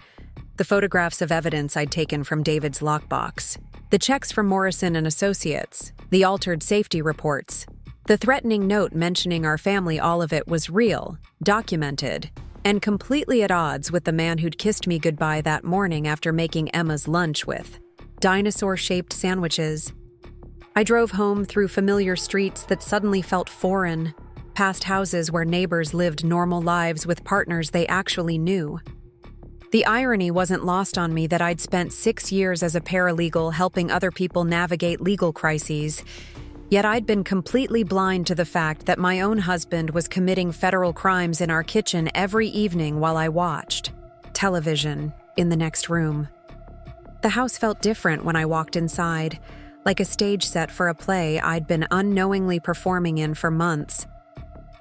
the photographs of evidence I'd taken from David's lockbox, the checks from Morrison and Associates, the altered safety reports. The threatening note mentioning our family, all of it was real, documented, and completely at odds with the man who'd kissed me goodbye that morning after making Emma's lunch with dinosaur-shaped sandwiches. I drove home through familiar streets that suddenly felt foreign, past houses where neighbors lived normal lives with partners they actually knew. The irony wasn't lost on me that I'd spent 6 years as a paralegal helping other people navigate legal crises, yet I'd been completely blind to the fact that my own husband was committing federal crimes in our kitchen every evening while I watched television in the next room. The house felt different when I walked inside, like a stage set for a play I'd been unknowingly performing in for months.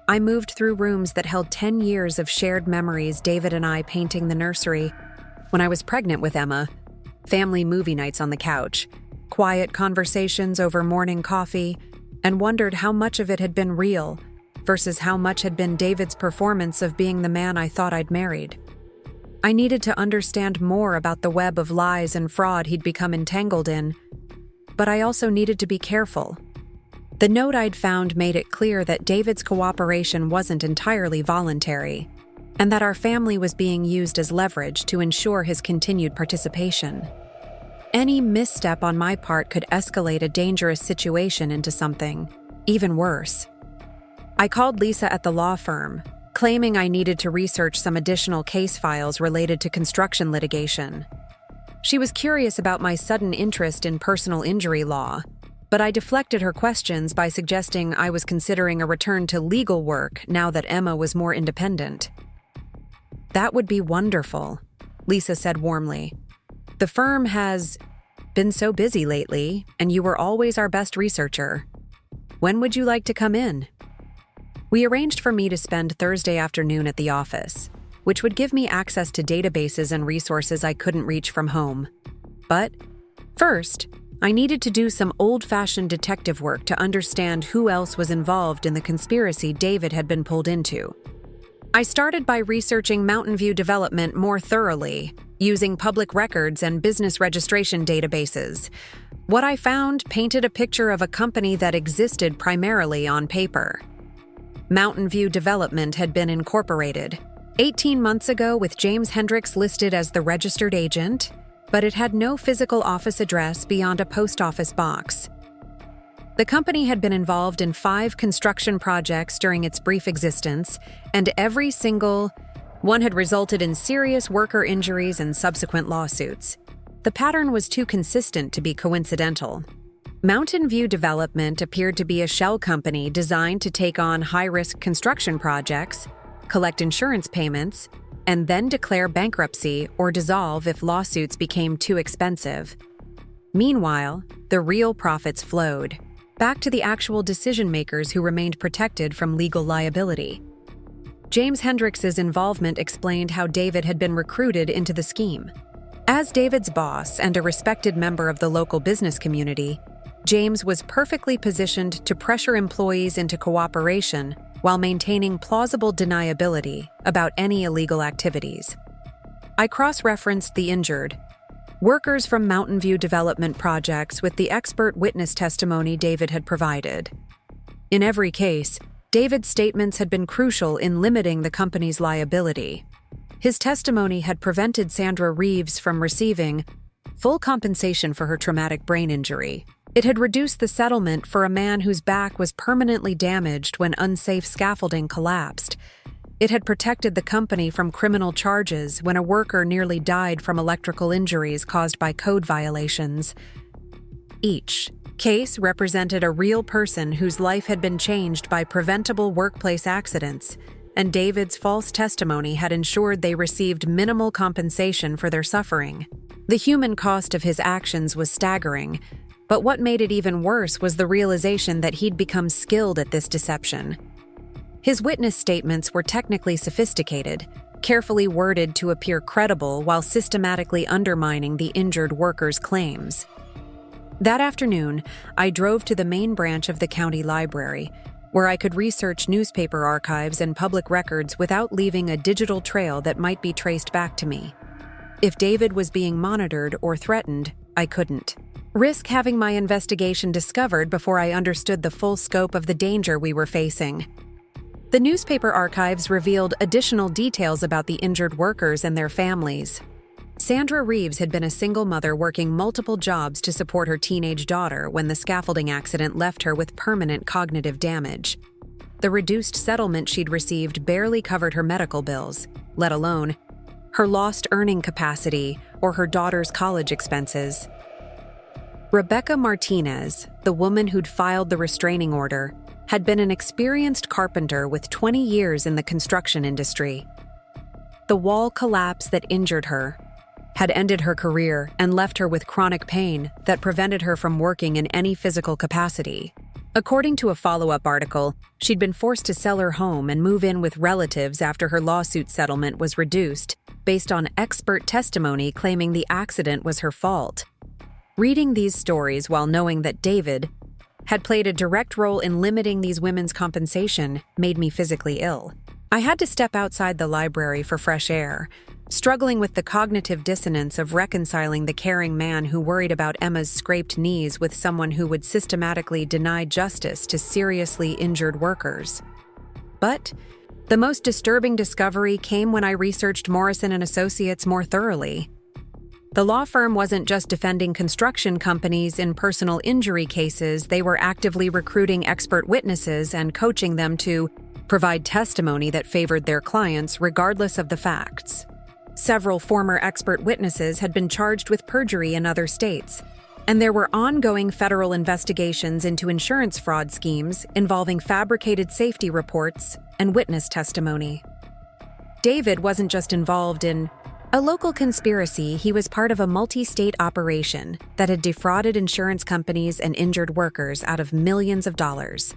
I moved through rooms that held 10 years of shared memories, David and I painting the nursery when I was pregnant with Emma, family movie nights on the couch, quiet conversations over morning coffee, and wondered how much of it had been real versus how much had been David's performance of being the man I thought I'd married. I needed to understand more about the web of lies and fraud he'd become entangled in, but I also needed to be careful. The note I'd found made it clear that David's cooperation wasn't entirely voluntary, and that our family was being used as leverage to ensure his continued participation. Any misstep on my part could escalate a dangerous situation into something even worse. I called Lisa at the law firm, claiming I needed to research some additional case files related to construction litigation. She was curious about my sudden interest in personal injury law, but I deflected her questions by suggesting I was considering a return to legal work now that Emma was more independent. "That would be wonderful," Lisa said warmly. "The firm has been so busy lately, and you were always our best researcher. When would you like to come in?" We arranged for me to spend Thursday afternoon at the office, which would give me access to databases and resources I couldn't reach from home. But first, I needed to do some old-fashioned detective work to understand who else was involved in the conspiracy David had been pulled into. I started by researching Mountain View development more thoroughly, using public records and business registration databases. What I found painted a picture of a company that existed primarily on paper. Mountain View Development had been incorporated 18 months ago with James Hendricks listed as the registered agent, but it had no physical office address beyond a post office box. The company had been involved in 5 construction projects during its brief existence, and every single one had resulted in serious worker injuries and subsequent lawsuits. The pattern was too consistent to be coincidental. Mountain View Development appeared to be a shell company designed to take on high-risk construction projects, collect insurance payments, and then declare bankruptcy or dissolve if lawsuits became too expensive. Meanwhile, the real profits flowed back to the actual decision-makers who remained protected from legal liability. James Hendricks's involvement explained how David had been recruited into the scheme. As David's boss and a respected member of the local business community, James was perfectly positioned to pressure employees into cooperation while maintaining plausible deniability about any illegal activities. I cross-referenced the injured workers from Mountain View development projects with the expert witness testimony David had provided. In every case, David's statements had been crucial in limiting the company's liability. His testimony had prevented Sandra Reeves from receiving full compensation for her traumatic brain injury. It had reduced the settlement for a man whose back was permanently damaged when unsafe scaffolding collapsed. It had protected the company from criminal charges when a worker nearly died from electrical injuries caused by code violations. Each case represented a real person whose life had been changed by preventable workplace accidents, and David's false testimony had ensured they received minimal compensation for their suffering. The human cost of his actions was staggering, but what made it even worse was the realization that he'd become skilled at this deception. His witness statements were technically sophisticated, carefully worded to appear credible while systematically undermining the injured workers' claims. That afternoon, I drove to the main branch of the county library, where I could research newspaper archives and public records without leaving a digital trail that might be traced back to me. If David was being monitored or threatened, I couldn't risk having my investigation discovered before I understood the full scope of the danger we were facing. The newspaper archives revealed additional details about the injured workers and their families. Sandra Reeves had been a single mother working multiple jobs to support her teenage daughter when the scaffolding accident left her with permanent cognitive damage. The reduced settlement she'd received barely covered her medical bills, let alone her lost earning capacity or her daughter's college expenses. Rebecca Martinez, the woman who'd filed the restraining order, had been an experienced carpenter with 20 years in the construction industry. The wall collapse that injured her had ended her career and left her with chronic pain that prevented her from working in any physical capacity. According to a follow-up article, she'd been forced to sell her home and move in with relatives after her lawsuit settlement was reduced, based on expert testimony claiming the accident was her fault. Reading these stories while knowing that David had played a direct role in limiting these women's compensation made me physically ill. I had to step outside the library for fresh air, struggling with the cognitive dissonance of reconciling the caring man who worried about Emma's scraped knees with someone who would systematically deny justice to seriously injured workers. But the most disturbing discovery came when I researched Morrison & Associates more thoroughly. The law firm wasn't just defending construction companies in personal injury cases, they were actively recruiting expert witnesses and coaching them to provide testimony that favored their clients regardless of the facts. Several former expert witnesses had been charged with perjury in other states, and there were ongoing federal investigations into insurance fraud schemes involving fabricated safety reports and witness testimony. David wasn't just involved in a local conspiracy, he was part of a multi-state operation that had defrauded insurance companies and injured workers out of millions of dollars.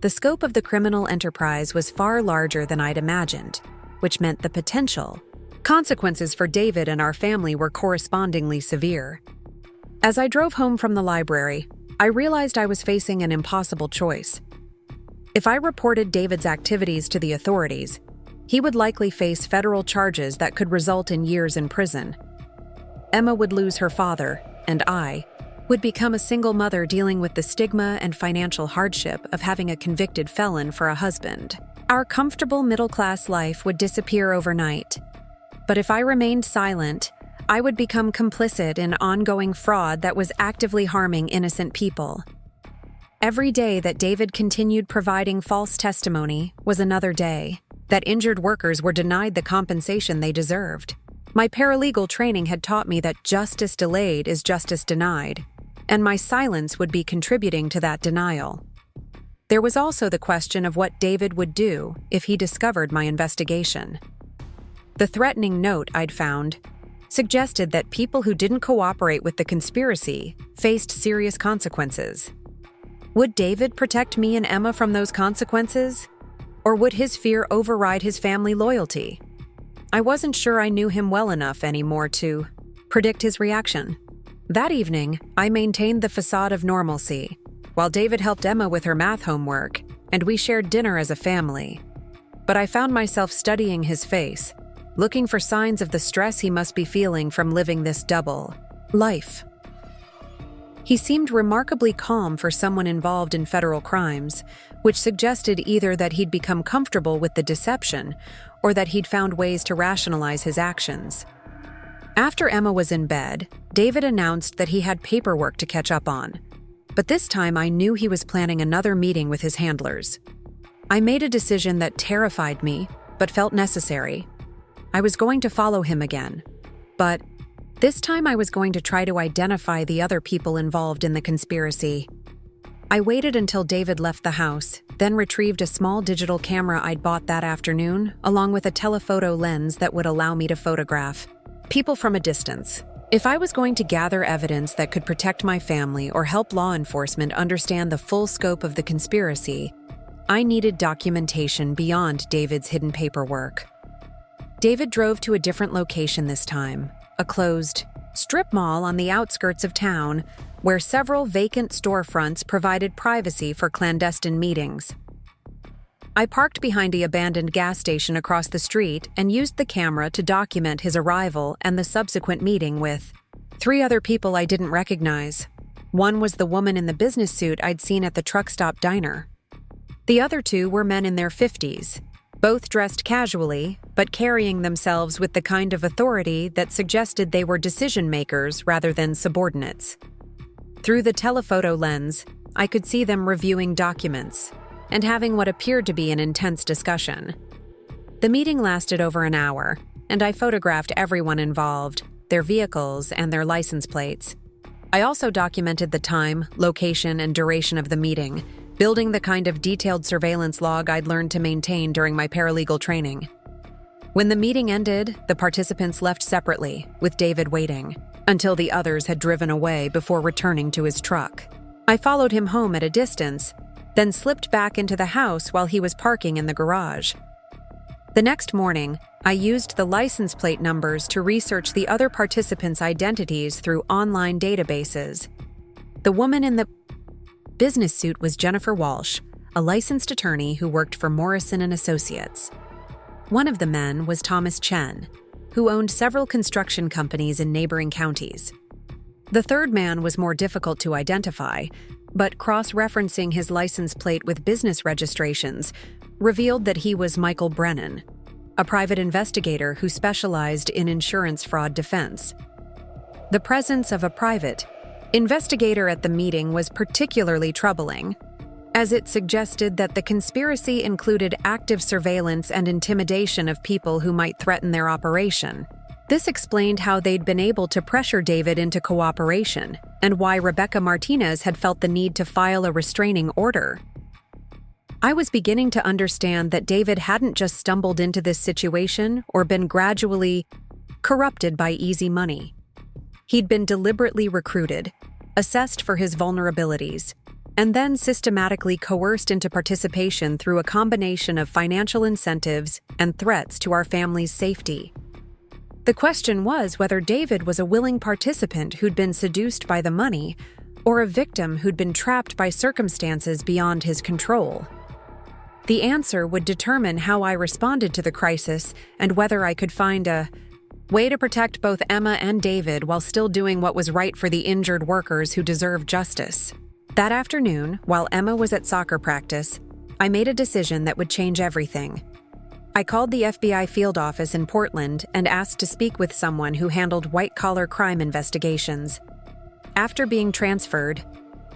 The scope of the criminal enterprise was far larger than I'd imagined, which meant the potential consequences for David and our family were correspondingly severe. As I drove home from the library, I realized I was facing an impossible choice. If I reported David's activities to the authorities, he would likely face federal charges that could result in years in prison. Emma would lose her father, and I would become a single mother dealing with the stigma and financial hardship of having a convicted felon for a husband. Our comfortable middle-class life would disappear overnight. But if I remained silent, I would become complicit in ongoing fraud that was actively harming innocent people. Every day that David continued providing false testimony was another day that injured workers were denied the compensation they deserved. My paralegal training had taught me that justice delayed is justice denied, and my silence would be contributing to that denial. There was also the question of what David would do if he discovered my investigation. The threatening note I'd found suggested that people who didn't cooperate with the conspiracy faced serious consequences. Would David protect me and Emma from those consequences? Or would his fear override his family loyalty? I wasn't sure I knew him well enough anymore to predict his reaction. That evening, I maintained the facade of normalcy, while David helped Emma with her math homework, and we shared dinner as a family. But I found myself studying his face, looking for signs of the stress he must be feeling from living this double life. He seemed remarkably calm for someone involved in federal crimes, which suggested either that he'd become comfortable with the deception or that he'd found ways to rationalize his actions. After Emma was in bed, David announced that he had paperwork to catch up on. But this time I knew he was planning another meeting with his handlers. I made a decision that terrified me, but felt necessary. I was going to follow him again. But this time I was going to try to identify the other people involved in the conspiracy. I waited until David left the house, then retrieved a small digital camera I'd bought that afternoon, along with a telephoto lens that would allow me to photograph people from a distance. If I was going to gather evidence that could protect my family or help law enforcement understand the full scope of the conspiracy, I needed documentation beyond David's hidden paperwork. David drove to a different location this time, a closed strip mall on the outskirts of town, where several vacant storefronts provided privacy for clandestine meetings. I parked behind the abandoned gas station across the street and used the camera to document his arrival and the subsequent meeting with 3 other people I didn't recognize. One was the woman in the business suit I'd seen at the truck stop diner. The other 2 were men in their 50s, both dressed casually, but carrying themselves with the kind of authority that suggested they were decision-makers rather than subordinates. Through the telephoto lens, I could see them reviewing documents and having what appeared to be an intense discussion. The meeting lasted over an hour, and I photographed everyone involved, their vehicles, and their license plates. I also documented the time, location, and duration of the meeting, building the kind of detailed surveillance log I'd learned to maintain during my paralegal training. When the meeting ended, the participants left separately, with David waiting, until the others had driven away before returning to his truck. I followed him home at a distance, then slipped back into the house while he was parking in the garage. The next morning, I used the license plate numbers to research the other participants' identities through online databases. The woman in the business suit was Jennifer Walsh, a licensed attorney who worked for Morrison & Associates. One of the men was Thomas Chen, who owned several construction companies in neighboring counties. The third man was more difficult to identify, but cross-referencing his license plate with business registrations revealed that he was Michael Brennan, a private investigator who specialized in insurance fraud defense. The presence of a private investigator at the meeting was particularly troubling, as it suggested that the conspiracy included active surveillance and intimidation of people who might threaten their operation. This explained how they'd been able to pressure David into cooperation, and why Rebecca Martinez had felt the need to file a restraining order. I was beginning to understand that David hadn't just stumbled into this situation or been gradually corrupted by easy money. He'd been deliberately recruited, assessed for his vulnerabilities, and then systematically coerced into participation through a combination of financial incentives and threats to our family's safety. The question was whether David was a willing participant who'd been seduced by the money, or a victim who'd been trapped by circumstances beyond his control. The answer would determine how I responded to the crisis and whether I could find a way to protect both Emma and David while still doing what was right for the injured workers who deserve justice. That afternoon, while Emma was at soccer practice, I made a decision that would change everything. I called the FBI field office in Portland and asked to speak with someone who handled white-collar crime investigations. After being transferred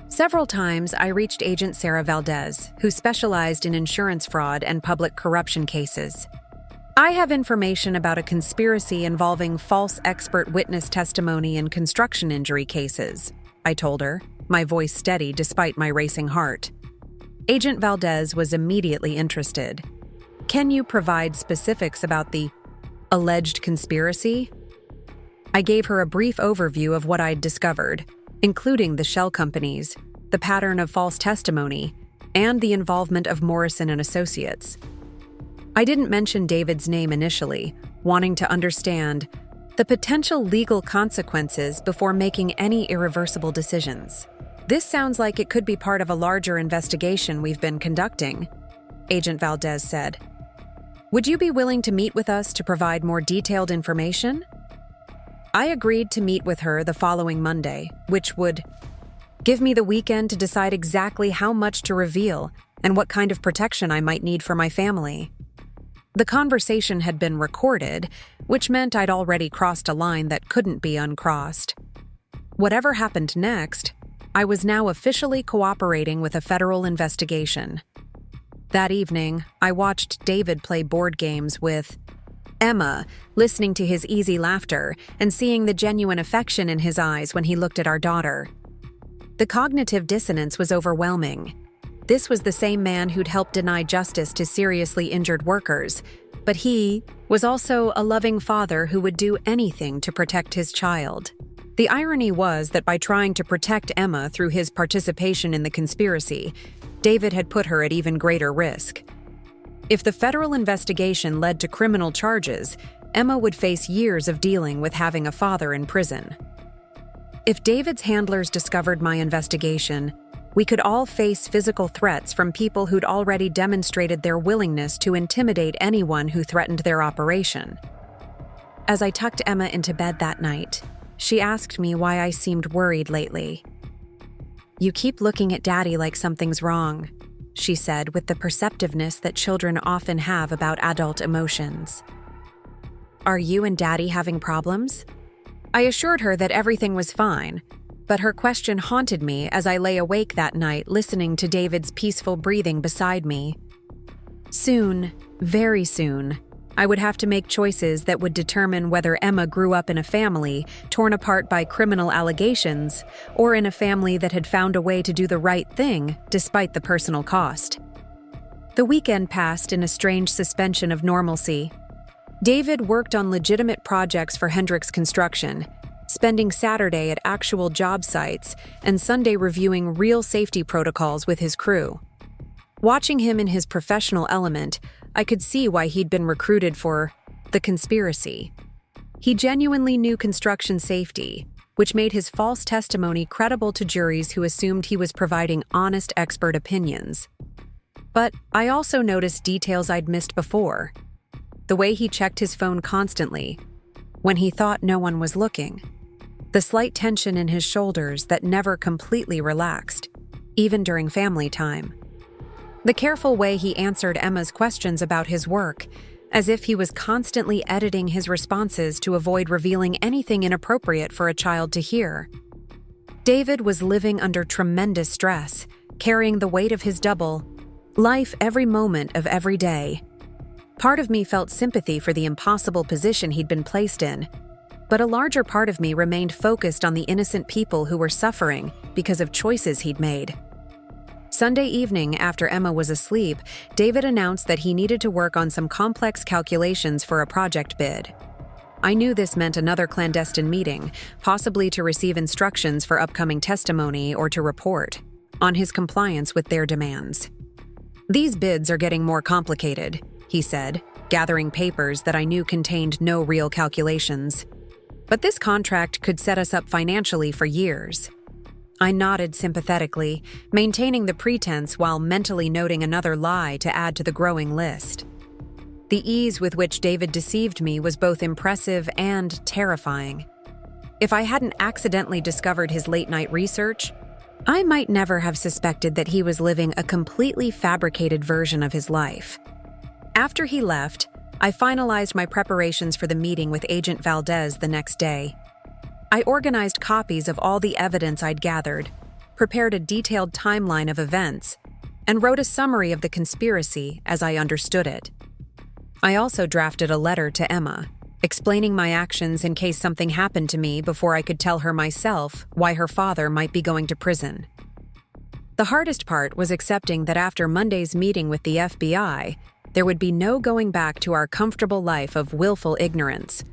several times, I reached Agent Sarah Valdez, who specialized in insurance fraud and public corruption cases. "I have information about a conspiracy involving false expert witness testimony in construction injury cases," I told her, my voice steady despite my racing heart. Agent Valdez was immediately interested. "Can you provide specifics about the alleged conspiracy?" I gave her a brief overview of what I'd discovered, including the shell companies, the pattern of false testimony, and the involvement of Morrison & Associates. I didn't mention David's name initially, wanting to understand the potential legal consequences before making any irreversible decisions. "This sounds like it could be part of a larger investigation we've been conducting," Agent Valdez said. "Would you be willing to meet with us to provide more detailed information?" I agreed to meet with her the following Monday, which would give me the weekend to decide exactly how much to reveal and what kind of protection I might need for my family. The conversation had been recorded, which meant I'd already crossed a line that couldn't be uncrossed. Whatever happened next, I was now officially cooperating with a federal investigation. That evening, I watched David play board games with Emma, listening to his easy laughter and seeing the genuine affection in his eyes when he looked at our daughter. The cognitive dissonance was overwhelming. This was the same man who'd helped deny justice to seriously injured workers, but he was also a loving father who would do anything to protect his child. The irony was that by trying to protect Emma through his participation in the conspiracy, David had put her at even greater risk. If the federal investigation led to criminal charges, Emma would face years of dealing with having a father in prison. If David's handlers discovered my investigation, we could all face physical threats from people who'd already demonstrated their willingness to intimidate anyone who threatened their operation. As I tucked Emma into bed that night, she asked me why I seemed worried lately. "You keep looking at Daddy like something's wrong," she said with the perceptiveness that children often have about adult emotions. "Are you and Daddy having problems?" I assured her that everything was fine, but her question haunted me as I lay awake that night listening to David's peaceful breathing beside me. Soon, very soon, I would have to make choices that would determine whether Emma grew up in a family torn apart by criminal allegations or in a family that had found a way to do the right thing despite the personal cost. The weekend passed in a strange suspension of normalcy. David worked on legitimate projects for Hendricks Construction, spending Saturday at actual job sites and Sunday reviewing real safety protocols with his crew. Watching him in his professional element, I could see why he'd been recruited for the conspiracy. He genuinely knew construction safety, which made his false testimony credible to juries who assumed he was providing honest expert opinions. But I also noticed details I'd missed before. The way he checked his phone constantly, when he thought no one was looking. The slight tension in his shoulders that never completely relaxed, even during family time. The careful way he answered Emma's questions about his work, as if he was constantly editing his responses to avoid revealing anything inappropriate for a child to hear. David was living under tremendous stress, carrying the weight of his double life every moment of every day. Part of me felt sympathy for the impossible position he'd been placed in, but a larger part of me remained focused on the innocent people who were suffering because of choices he'd made. Sunday evening, after Emma was asleep, David announced that he needed to work on some complex calculations for a project bid. I knew this meant another clandestine meeting, possibly to receive instructions for upcoming testimony or to report on his compliance with their demands. "These bids are getting more complicated," he said, gathering papers that I knew contained no real calculations. "But this contract could set us up financially for years." I nodded sympathetically, maintaining the pretense while mentally noting another lie to add to the growing list. The ease with which David deceived me was both impressive and terrifying. If I hadn't accidentally discovered his late-night research, I might never have suspected that he was living a completely fabricated version of his life. After he left, I finalized my preparations for the meeting with Agent Valdez the next day. I organized copies of all the evidence I'd gathered, prepared a detailed timeline of events, and wrote a summary of the conspiracy as I understood it. I also drafted a letter to Emma, explaining my actions in case something happened to me before I could tell her myself why her father might be going to prison. The hardest part was accepting that after Monday's meeting with the FBI, there would be no going back to our comfortable life of willful ignorance.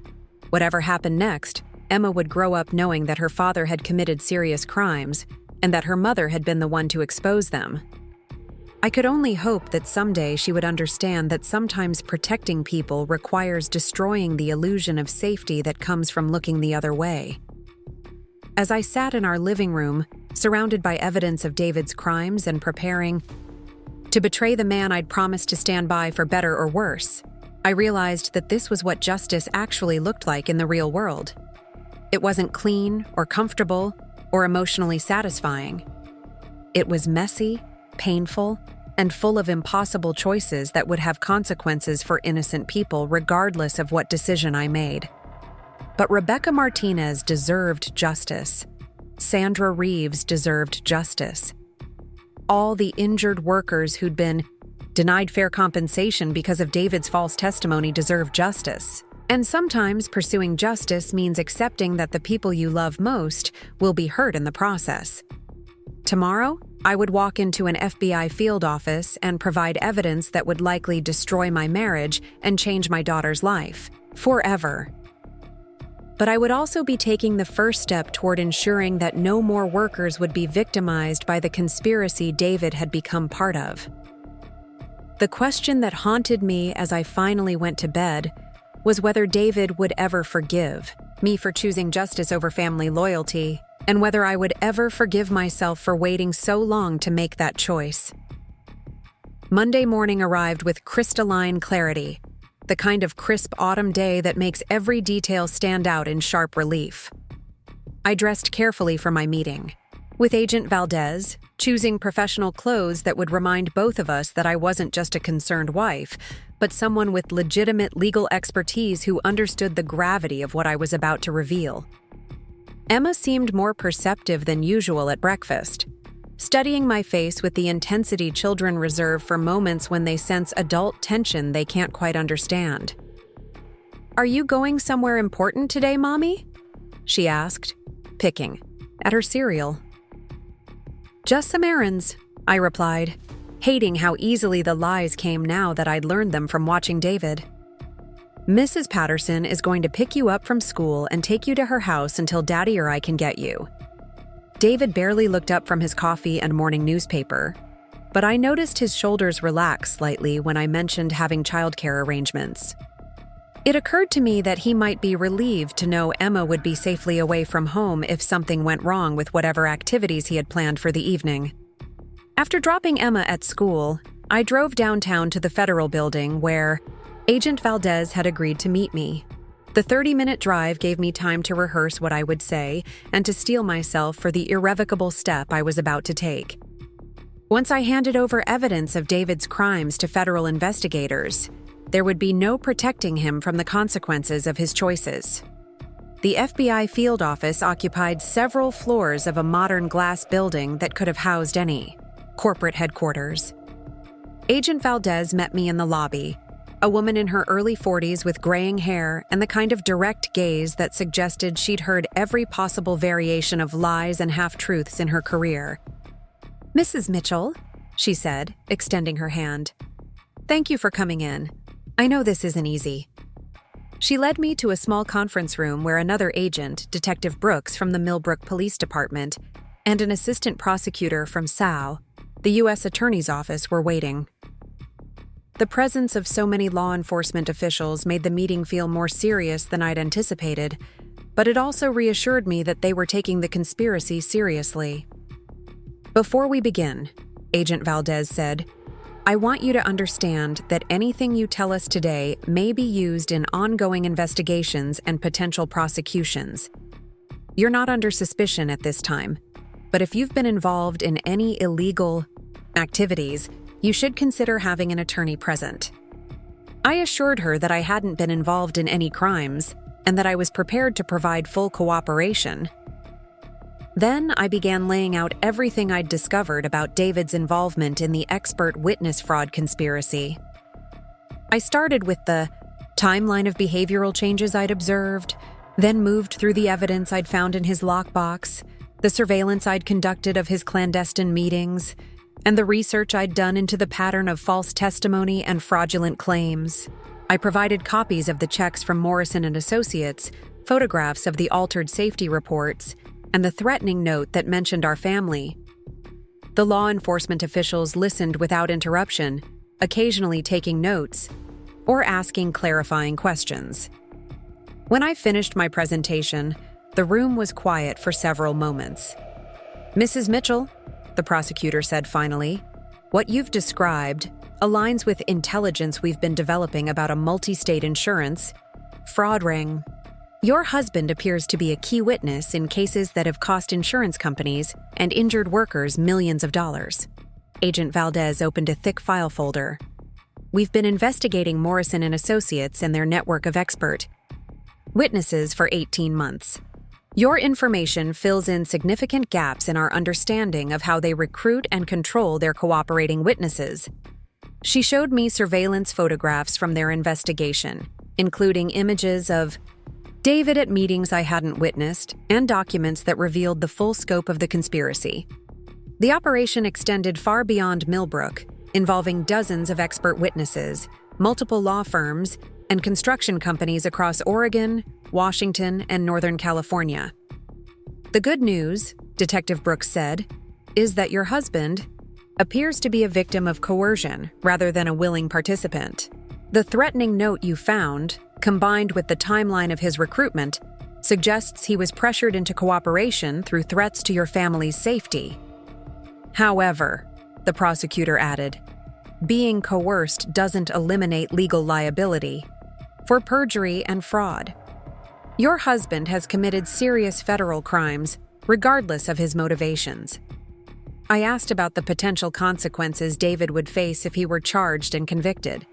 Whatever happened next, Emma would grow up knowing that her father had committed serious crimes and that her mother had been the one to expose them. I could only hope that someday she would understand that sometimes protecting people requires destroying the illusion of safety that comes from looking the other way. As I sat in our living room, surrounded by evidence of David's crimes and preparing to betray the man I'd promised to stand by for better or worse, I realized that this was what justice actually looked like in the real world. It wasn't clean or comfortable or emotionally satisfying. It was messy, painful, and full of impossible choices that would have consequences for innocent people regardless of what decision I made. But Rebecca Martinez deserved justice. Sandra Reeves deserved justice. All the injured workers who'd been denied fair compensation because of David's false testimony deserved justice. And sometimes pursuing justice means accepting that the people you love most will be hurt in the process. Tomorrow, I would walk into an FBI field office and provide evidence that would likely destroy my marriage and change my daughter's life, forever. But I would also be taking the first step toward ensuring that no more workers would be victimized by the conspiracy David had become part of. The question that haunted me as I finally went to bed was whether David would ever forgive me for choosing justice over family loyalty, and whether I would ever forgive myself for waiting so long to make that choice. Monday morning arrived with crystalline clarity, the kind of crisp autumn day that makes every detail stand out in sharp relief. I dressed carefully for my meeting, with Agent Valdez, choosing professional clothes that would remind both of us that I wasn't just a concerned wife, but someone with legitimate legal expertise who understood the gravity of what I was about to reveal. Emma seemed more perceptive than usual at breakfast, studying my face with the intensity children reserve for moments when they sense adult tension they can't quite understand. "Are you going somewhere important today, Mommy?" she asked, picking at her cereal. "Just some errands," I replied, hating how easily the lies came now that I'd learned them from watching David. Mrs. Patterson is going to pick you up from school and take you to her house until Daddy or I can get you. David barely looked up from his coffee and morning newspaper, but I noticed his shoulders relax slightly when I mentioned having childcare arrangements. It occurred to me that he might be relieved to know Emma would be safely away from home if something went wrong with whatever activities he had planned for the evening. After dropping Emma at school, I drove downtown to the Federal Building where Agent Valdez had agreed to meet me. The 30-minute drive gave me time to rehearse what I would say and to steel myself for the irrevocable step I was about to take. Once I handed over evidence of David's crimes to federal investigators, there would be no protecting him from the consequences of his choices. The FBI field office occupied several floors of a modern glass building that could have housed any corporate headquarters. Agent Valdez met me in the lobby, a woman in her early 40s with graying hair and the kind of direct gaze that suggested she'd heard every possible variation of lies and half-truths in her career. "Mrs. Mitchell," she said, extending her hand. "Thank you for coming in. I know this isn't easy." She led me to a small conference room where another agent, Detective Brooks from the Millbrook Police Department, and an assistant prosecutor from SAO, the U.S. Attorney's Office, were waiting. The presence of so many law enforcement officials made the meeting feel more serious than I'd anticipated, but it also reassured me that they were taking the conspiracy seriously. "Before we begin," Agent Valdez said, "I want you to understand that anything you tell us today may be used in ongoing investigations and potential prosecutions. You're not under suspicion at this time, but if you've been involved in any illegal activities, you should consider having an attorney present." I assured her that I hadn't been involved in any crimes and that I was prepared to provide full cooperation. Then I began laying out everything I'd discovered about David's involvement in the expert witness fraud conspiracy. I started with the timeline of behavioral changes I'd observed, then moved through the evidence I'd found in his lockbox, the surveillance I'd conducted of his clandestine meetings, and the research I'd done into the pattern of false testimony and fraudulent claims. I provided copies of the checks from Morrison & Associates, photographs of the altered safety reports, and the threatening note that mentioned our family. The law enforcement officials listened without interruption, occasionally taking notes or asking clarifying questions. When I finished my presentation, the room was quiet for several moments. "Mrs. Mitchell," the prosecutor said finally, "what you've described aligns with intelligence we've been developing about a multi-state insurance fraud ring. Your husband appears to be a key witness in cases that have cost insurance companies and injured workers millions of dollars." Agent Valdez opened a thick file folder. "We've been investigating Morrison & Associates and their network of expert witnesses for 18 months. Your information fills in significant gaps in our understanding of how they recruit and control their cooperating witnesses." She showed me surveillance photographs from their investigation, including images of David at meetings I hadn't witnessed and documents that revealed the full scope of the conspiracy. The operation extended far beyond Millbrook, involving dozens of expert witnesses, multiple law firms, and construction companies across Oregon, Washington, and Northern California. "The good news," Detective Brooks said, "is that your husband appears to be a victim of coercion rather than a willing participant. The threatening note you found, combined with the timeline of his recruitment, suggests he was pressured into cooperation through threats to your family's safety. However," the prosecutor added, "being coerced doesn't eliminate legal liability for perjury and fraud. Your husband has committed serious federal crimes, regardless of his motivations." I asked about the potential consequences David would face if he were charged and convicted.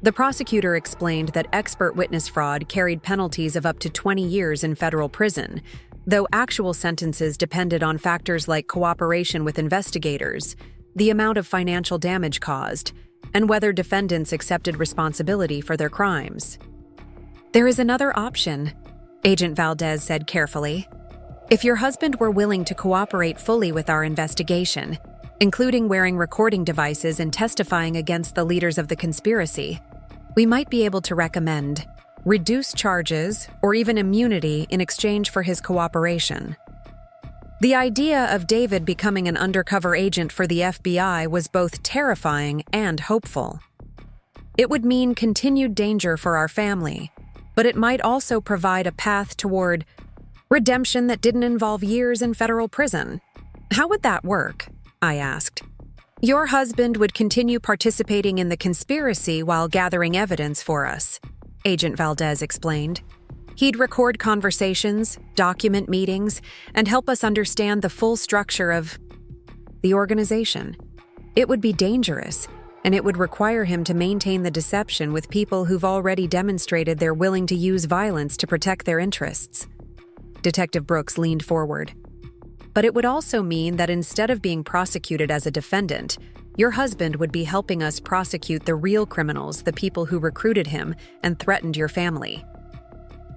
The prosecutor explained that expert witness fraud carried penalties of up to 20 years in federal prison, though actual sentences depended on factors like cooperation with investigators, the amount of financial damage caused, and whether defendants accepted responsibility for their crimes. "There is another option," Agent Valdez said carefully. "If your husband were willing to cooperate fully with our investigation, including wearing recording devices and testifying against the leaders of the conspiracy, We might be able to recommend reduced charges or even immunity in exchange for his cooperation. The idea of David becoming an undercover agent for the FBI was both terrifying and hopeful. It would mean continued danger for our family, but it might also provide a path toward redemption that didn't involve years in federal prison. How would that work? I asked. Your husband would continue participating in the conspiracy while gathering evidence for us, Agent Valdez explained. He'd record conversations, document meetings, and help us understand the full structure of the organization. It would be dangerous, and it would require him to maintain the deception with people who've already demonstrated they're willing to use violence to protect their interests. Detective Brooks leaned forward. But it would also mean that instead of being prosecuted as a defendant, your husband would be helping us prosecute the real criminals, the people who recruited him and threatened your family.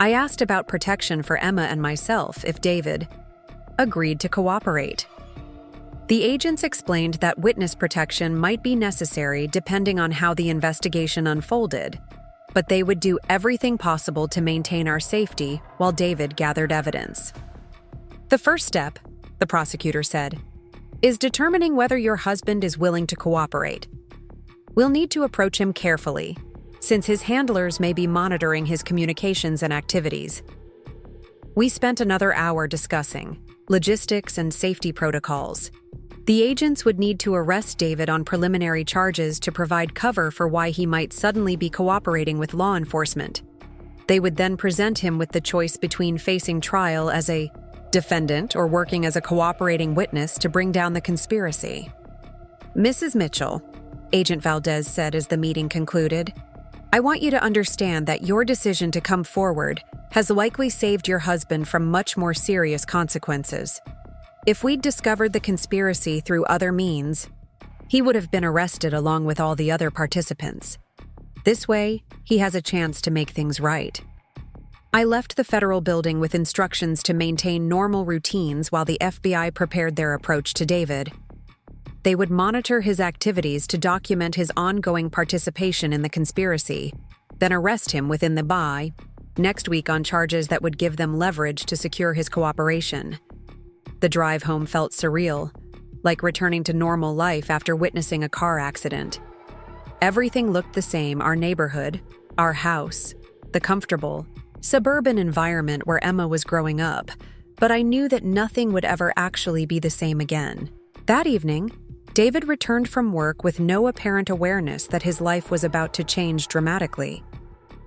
I asked about protection for Emma and myself if David agreed to cooperate. The agents explained that witness protection might be necessary depending on how the investigation unfolded, but they would do everything possible to maintain our safety while David gathered evidence. The first step, the prosecutor said, is determining whether your husband is willing to cooperate. We'll need to approach him carefully, since his handlers may be monitoring his communications and activities. We spent another hour discussing logistics and safety protocols. The agents would need to arrest David on preliminary charges to provide cover for why he might suddenly be cooperating with law enforcement. They would then present him with the choice between facing trial as a defendant or working as a cooperating witness to bring down the conspiracy. Mrs. Mitchell, Agent Valdez said as the meeting concluded, I want you to understand that your decision to come forward has likely saved your husband from much more serious consequences. If we'd discovered the conspiracy through other means, he would have been arrested along with all the other participants. This way, he has a chance to make things right. I left the federal building with instructions to maintain normal routines while the FBI prepared their approach to David. They would monitor his activities to document his ongoing participation in the conspiracy, then arrest him within the next week on charges that would give them leverage to secure his cooperation. The drive home felt surreal, like returning to normal life after witnessing a car accident. Everything looked the same: our neighborhood, our house, the comfortable, suburban environment where Emma was growing up, but I knew that nothing would ever actually be the same again. That evening, David returned from work with no apparent awareness that his life was about to change dramatically.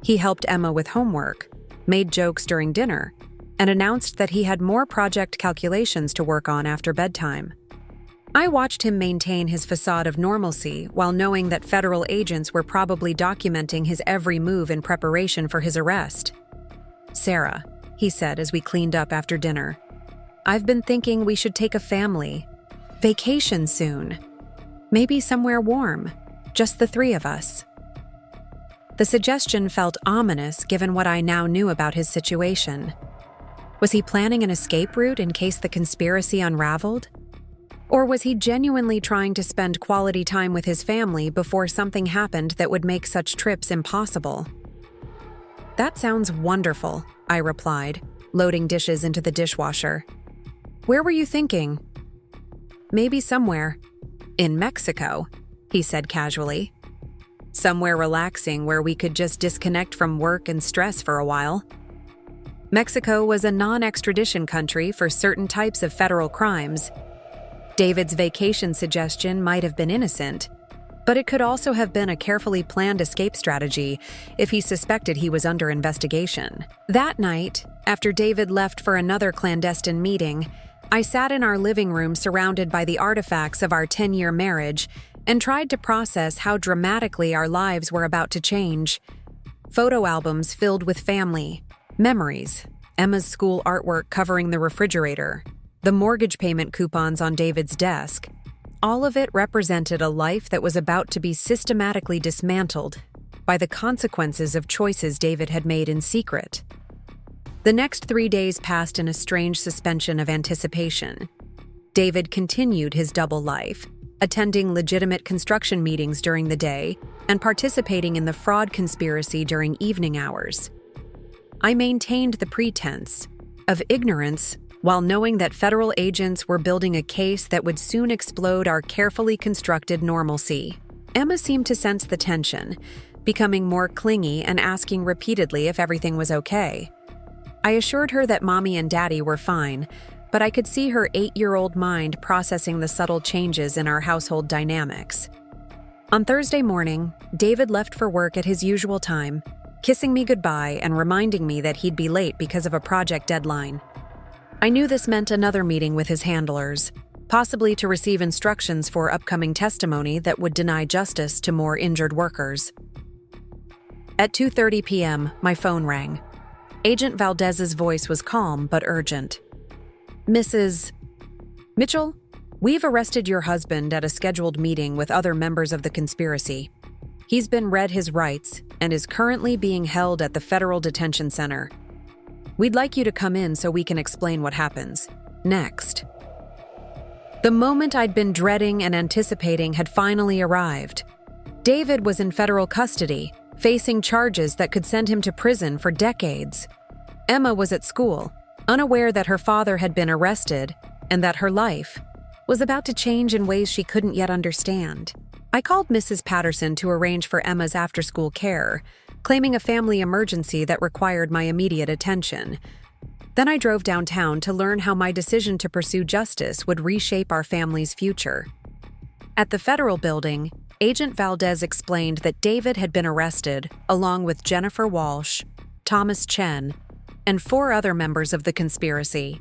He helped Emma with homework, made jokes during dinner, and announced that he had more project calculations to work on after bedtime. I watched him maintain his facade of normalcy while knowing that federal agents were probably documenting his every move in preparation for his arrest. Sarah, he said as we cleaned up after dinner, I've been thinking we should take a family vacation soon. Maybe somewhere warm, just the three of us. The suggestion felt ominous given what I now knew about his situation. Was he planning an escape route in case the conspiracy unraveled? Or was he genuinely trying to spend quality time with his family before something happened that would make such trips impossible? That sounds wonderful, I replied, loading dishes into the dishwasher. Where were you thinking? Maybe somewhere in Mexico, he said casually. Somewhere relaxing where we could just disconnect from work and stress for a while. Mexico was a non-extradition country for certain types of federal crimes. David's vacation suggestion might have been innocent, but it could also have been a carefully planned escape strategy if he suspected he was under investigation. That night, after David left for another clandestine meeting, I sat in our living room surrounded by the artifacts of our 10-year marriage and tried to process how dramatically our lives were about to change. Photo albums filled with family, memories, Emma's school artwork covering the refrigerator, the mortgage payment coupons on David's desk. All of it represented a life that was about to be systematically dismantled by the consequences of choices David had made in secret. The next 3 days passed in a strange suspension of anticipation. David continued his double life, attending legitimate construction meetings during the day and participating in the fraud conspiracy during evening hours. I maintained the pretense of ignorance while knowing that federal agents were building a case that would soon explode our carefully constructed normalcy. Emma seemed to sense the tension, becoming more clingy and asking repeatedly if everything was okay. I assured her that Mommy and Daddy were fine, but I could see her 8-year-old mind processing the subtle changes in our household dynamics. On Thursday morning, David left for work at his usual time, kissing me goodbye and reminding me that he'd be late because of a project deadline. I knew this meant another meeting with his handlers, possibly to receive instructions for upcoming testimony that would deny justice to more injured workers. At 2:30 p.m., my phone rang. Agent Valdez's voice was calm but urgent. "Mrs. Mitchell, we've arrested your husband at a scheduled meeting with other members of the conspiracy. He's been read his rights and is currently being held at the Federal Detention Center. We'd like you to come in so we can explain what happens next." The moment I'd been dreading and anticipating had finally arrived. David was in federal custody, facing charges that could send him to prison for decades. Emma was at school, unaware that her father had been arrested and that her life was about to change in ways she couldn't yet understand. I called Mrs. Patterson to arrange for Emma's after-school care, claiming a family emergency that required my immediate attention. Then I drove downtown to learn how my decision to pursue justice would reshape our family's future. At the federal building, Agent Valdez explained that David had been arrested, along with Jennifer Walsh, Thomas Chen, and 4 other members of the conspiracy.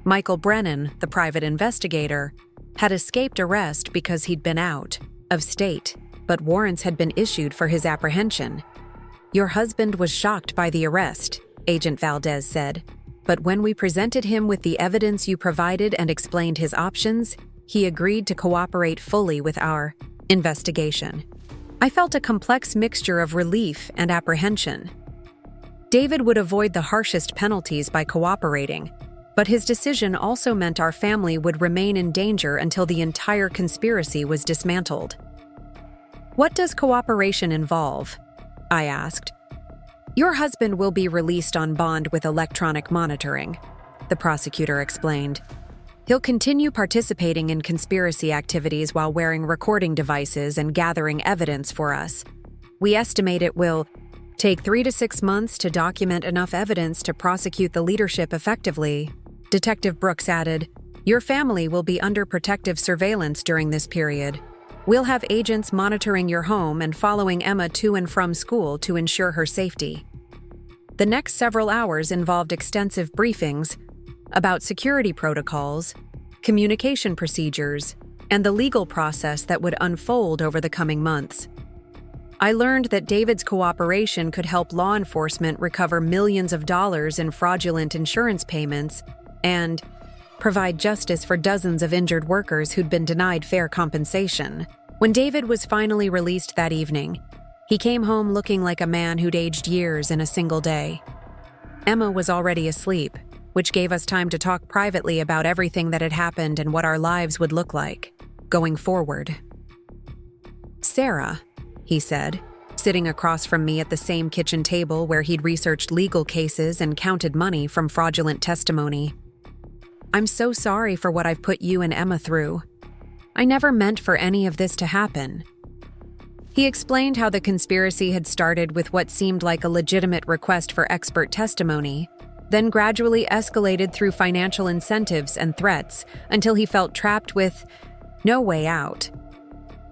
Michael Brennan, the private investigator, had escaped arrest because he'd been out of state, but warrants had been issued for his apprehension. "Your husband was shocked by the arrest," Agent Valdez said, "but when we presented him with the evidence you provided and explained his options, he agreed to cooperate fully with our investigation." I felt a complex mixture of relief and apprehension. David would avoid the harshest penalties by cooperating, but his decision also meant our family would remain in danger until the entire conspiracy was dismantled. "What does cooperation involve?" I asked. "Your husband will be released on bond with electronic monitoring," the prosecutor explained. "He'll continue participating in conspiracy activities while wearing recording devices and gathering evidence for us. We estimate it will take 3 to 6 months to document enough evidence to prosecute the leadership effectively." Detective Brooks added, "Your family will be under protective surveillance during this period. We'll have agents monitoring your home and following Emma to and from school to ensure her safety." The next several hours involved extensive briefings about security protocols, communication procedures, and the legal process that would unfold over the coming months. I learned that David's cooperation could help law enforcement recover millions of dollars in fraudulent insurance payments and provide justice for dozens of injured workers who'd been denied fair compensation. When David was finally released that evening, he came home looking like a man who'd aged years in a single day. Emma was already asleep, which gave us time to talk privately about everything that had happened and what our lives would look like going forward. "Sarah," he said, sitting across from me at the same kitchen table where he'd researched legal cases and counted money from fraudulent testimony. "I'm so sorry for what I've put you and Emma through. I never meant for any of this to happen." He explained how the conspiracy had started with what seemed like a legitimate request for expert testimony, then gradually escalated through financial incentives and threats until he felt trapped with no way out.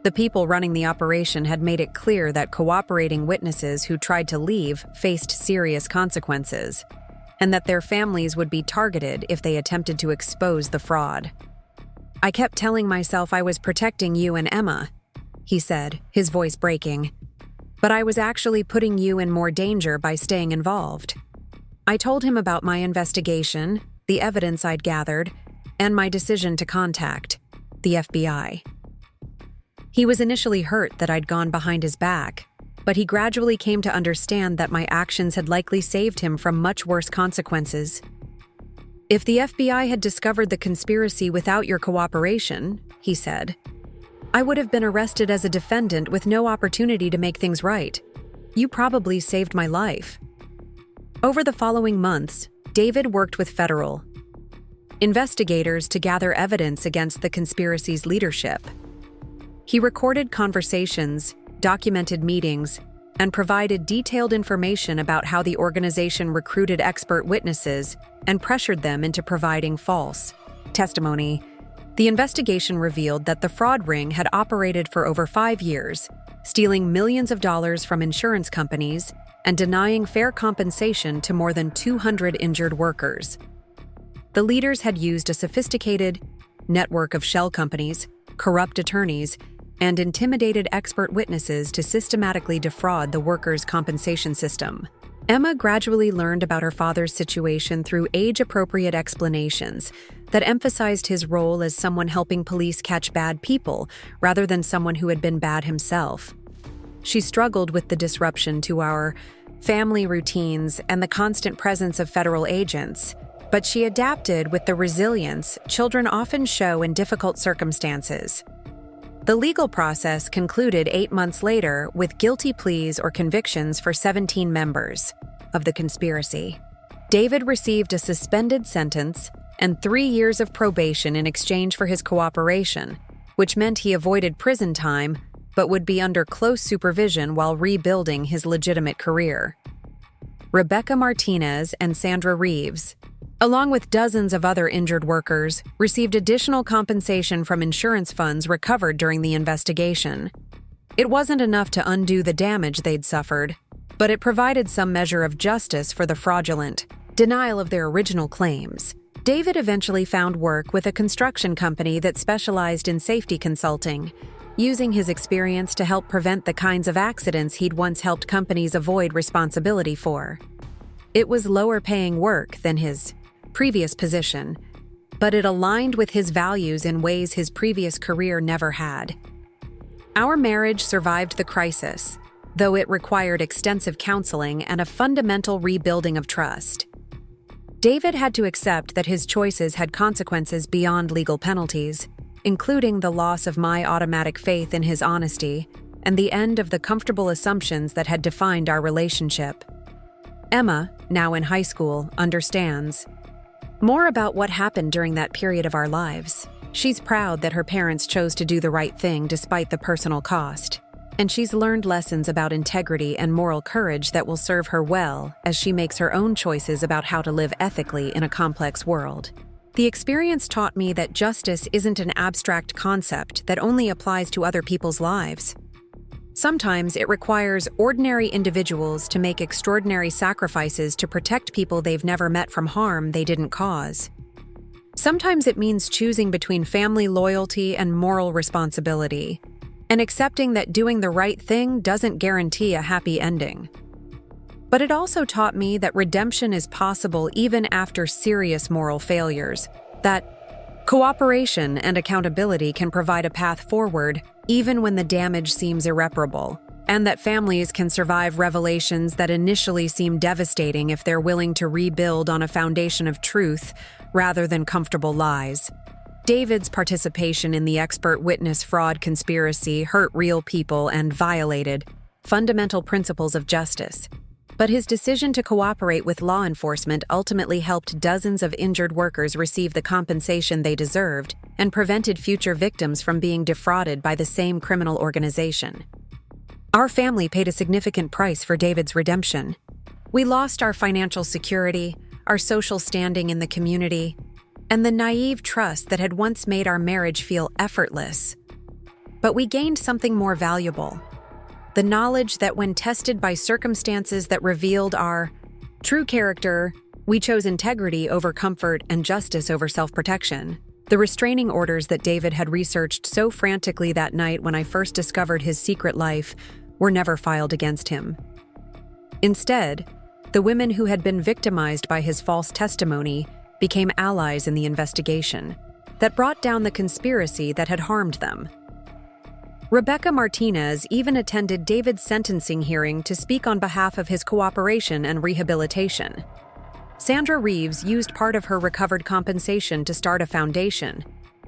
The people running the operation had made it clear that cooperating witnesses who tried to leave faced serious consequences, and that their families would be targeted if they attempted to expose the fraud. "I kept telling myself I was protecting you and Emma," he said, his voice breaking, "but I was actually putting you in more danger by staying involved." I told him about my investigation, the evidence I'd gathered, and my decision to contact the FBI. He was initially hurt that I'd gone behind his back, but he gradually came to understand that my actions had likely saved him from much worse consequences. "If the FBI had discovered the conspiracy without your cooperation," he said, I would have been arrested as a defendant with no opportunity to make things right. You probably saved my life." Over the following months, David worked with federal investigators to gather evidence against the conspiracy's leadership. He recorded conversations, documented meetings, and provided detailed information about how the organization recruited expert witnesses and pressured them into providing false testimony. The investigation revealed that the fraud ring had operated for over 5 years, stealing millions of dollars from insurance companies and denying fair compensation to more than 200 injured workers. The leaders had used a sophisticated network of shell companies, corrupt attorneys, and intimidated expert witnesses to systematically defraud the workers' compensation system. Emma gradually learned about her father's situation through age-appropriate explanations that emphasized his role as someone helping police catch bad people rather than someone who had been bad himself. She struggled with the disruption to our family routines and the constant presence of federal agents, but she adapted with the resilience children often show in difficult circumstances. The legal process concluded 8 months later with guilty pleas or convictions for 17 members of the conspiracy. David received a suspended sentence and 3 years of probation in exchange for his cooperation, which meant he avoided prison time but would be under close supervision while rebuilding his legitimate career. Rebecca Martinez and Sandra Reeves, along with dozens of other injured workers, received additional compensation from insurance funds recovered during the investigation. It wasn't enough to undo the damage they'd suffered, but it provided some measure of justice for the fraudulent denial of their original claims. David eventually found work with a construction company that specialized in safety consulting, using his experience to help prevent the kinds of accidents he'd once helped companies avoid responsibility for. It was lower-paying work than his previous position, but it aligned with his values in ways his previous career never had. Our marriage survived the crisis, though it required extensive counseling and a fundamental rebuilding of trust. David had to accept that his choices had consequences beyond legal penalties, including the loss of my automatic faith in his honesty and the end of the comfortable assumptions that had defined our relationship. Emma, now in high school, understands more about what happened during that period of our lives. She's proud that her parents chose to do the right thing despite the personal cost, and she's learned lessons about integrity and moral courage that will serve her well as she makes her own choices about how to live ethically in a complex world. The experience taught me that justice isn't an abstract concept that only applies to other people's lives. Sometimes it requires ordinary individuals to make extraordinary sacrifices to protect people they've never met from harm they didn't cause. Sometimes it means choosing between family loyalty and moral responsibility, and accepting that doing the right thing doesn't guarantee a happy ending. But it also taught me that redemption is possible even after serious moral failures, that cooperation and accountability can provide a path forward even when the damage seems irreparable, and that families can survive revelations that initially seem devastating if they're willing to rebuild on a foundation of truth rather than comfortable lies. David's participation in the expert witness fraud conspiracy hurt real people and violated fundamental principles of justice. But his decision to cooperate with law enforcement ultimately helped dozens of injured workers receive the compensation they deserved and prevented future victims from being defrauded by the same criminal organization. Our family paid a significant price for David's redemption. We lost our financial security, our social standing in the community, and the naive trust that had once made our marriage feel effortless. But we gained something more valuable: the knowledge that when tested by circumstances that revealed our true character, we chose integrity over comfort and justice over self-protection. The restraining orders that David had researched so frantically that night when I first discovered his secret life were never filed against him. Instead, the women who had been victimized by his false testimony became allies in the investigation that brought down the conspiracy that had harmed them. Rebecca Martinez even attended David's sentencing hearing to speak on behalf of his cooperation and rehabilitation. Sandra Reeves used part of her recovered compensation to start a foundation,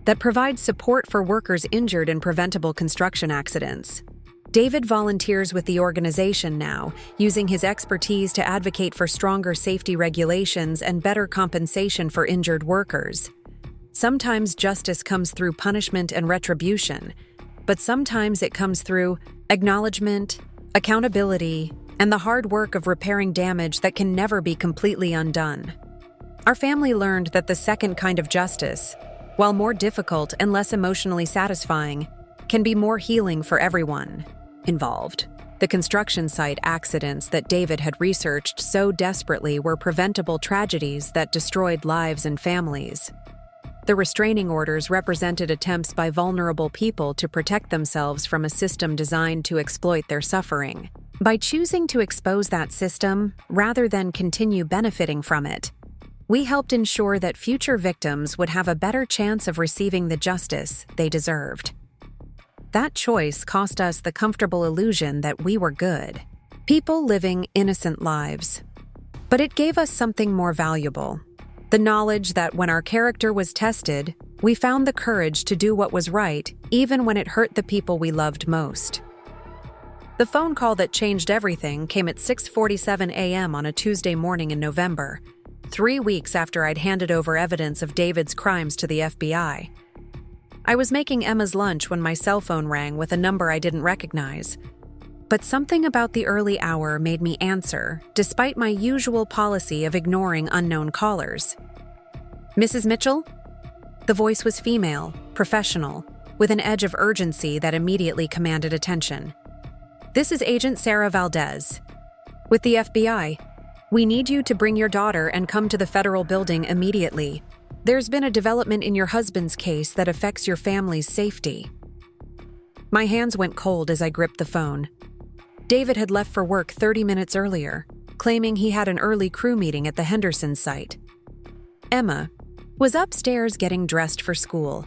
that provides support for workers injured in preventable construction accidents. David volunteers with the organization now, using his expertise to advocate for stronger safety regulations and better compensation for injured workers. Sometimes justice comes through punishment and retribution, but sometimes it comes through acknowledgement, accountability, and the hard work of repairing damage that can never be completely undone. Our family learned that the second kind of justice, while more difficult and less emotionally satisfying, can be more healing for everyone involved. The construction site accidents that David had researched so desperately were preventable tragedies that destroyed lives and families. The restraining orders represented attempts by vulnerable people to protect themselves from a system designed to exploit their suffering. By choosing to expose that system, rather than continue benefiting from it, we helped ensure that future victims would have a better chance of receiving the justice they deserved. That choice cost us the comfortable illusion that we were good, people living innocent lives. But it gave us something more valuable. The knowledge that when our character was tested, we found the courage to do what was right, even when it hurt the people we loved most. The phone call that changed everything came at 6:47 a.m. on a Tuesday morning in November, 3 weeks after I'd handed over evidence of David's crimes to the FBI. I was making Emma's lunch when my cell phone rang with a number I didn't recognize. But something about the early hour made me answer, despite my usual policy of ignoring unknown callers. "Mrs. Mitchell?" The voice was female, professional, with an edge of urgency that immediately commanded attention. "This is Agent Sarah Valdez. With the FBI. We need you to bring your daughter and come to the federal building immediately. There's been a development in your husband's case that affects your family's safety." My hands went cold as I gripped the phone. David had left for work 30 minutes earlier, claiming he had an early crew meeting at the Henderson site. Emma was upstairs getting dressed for school,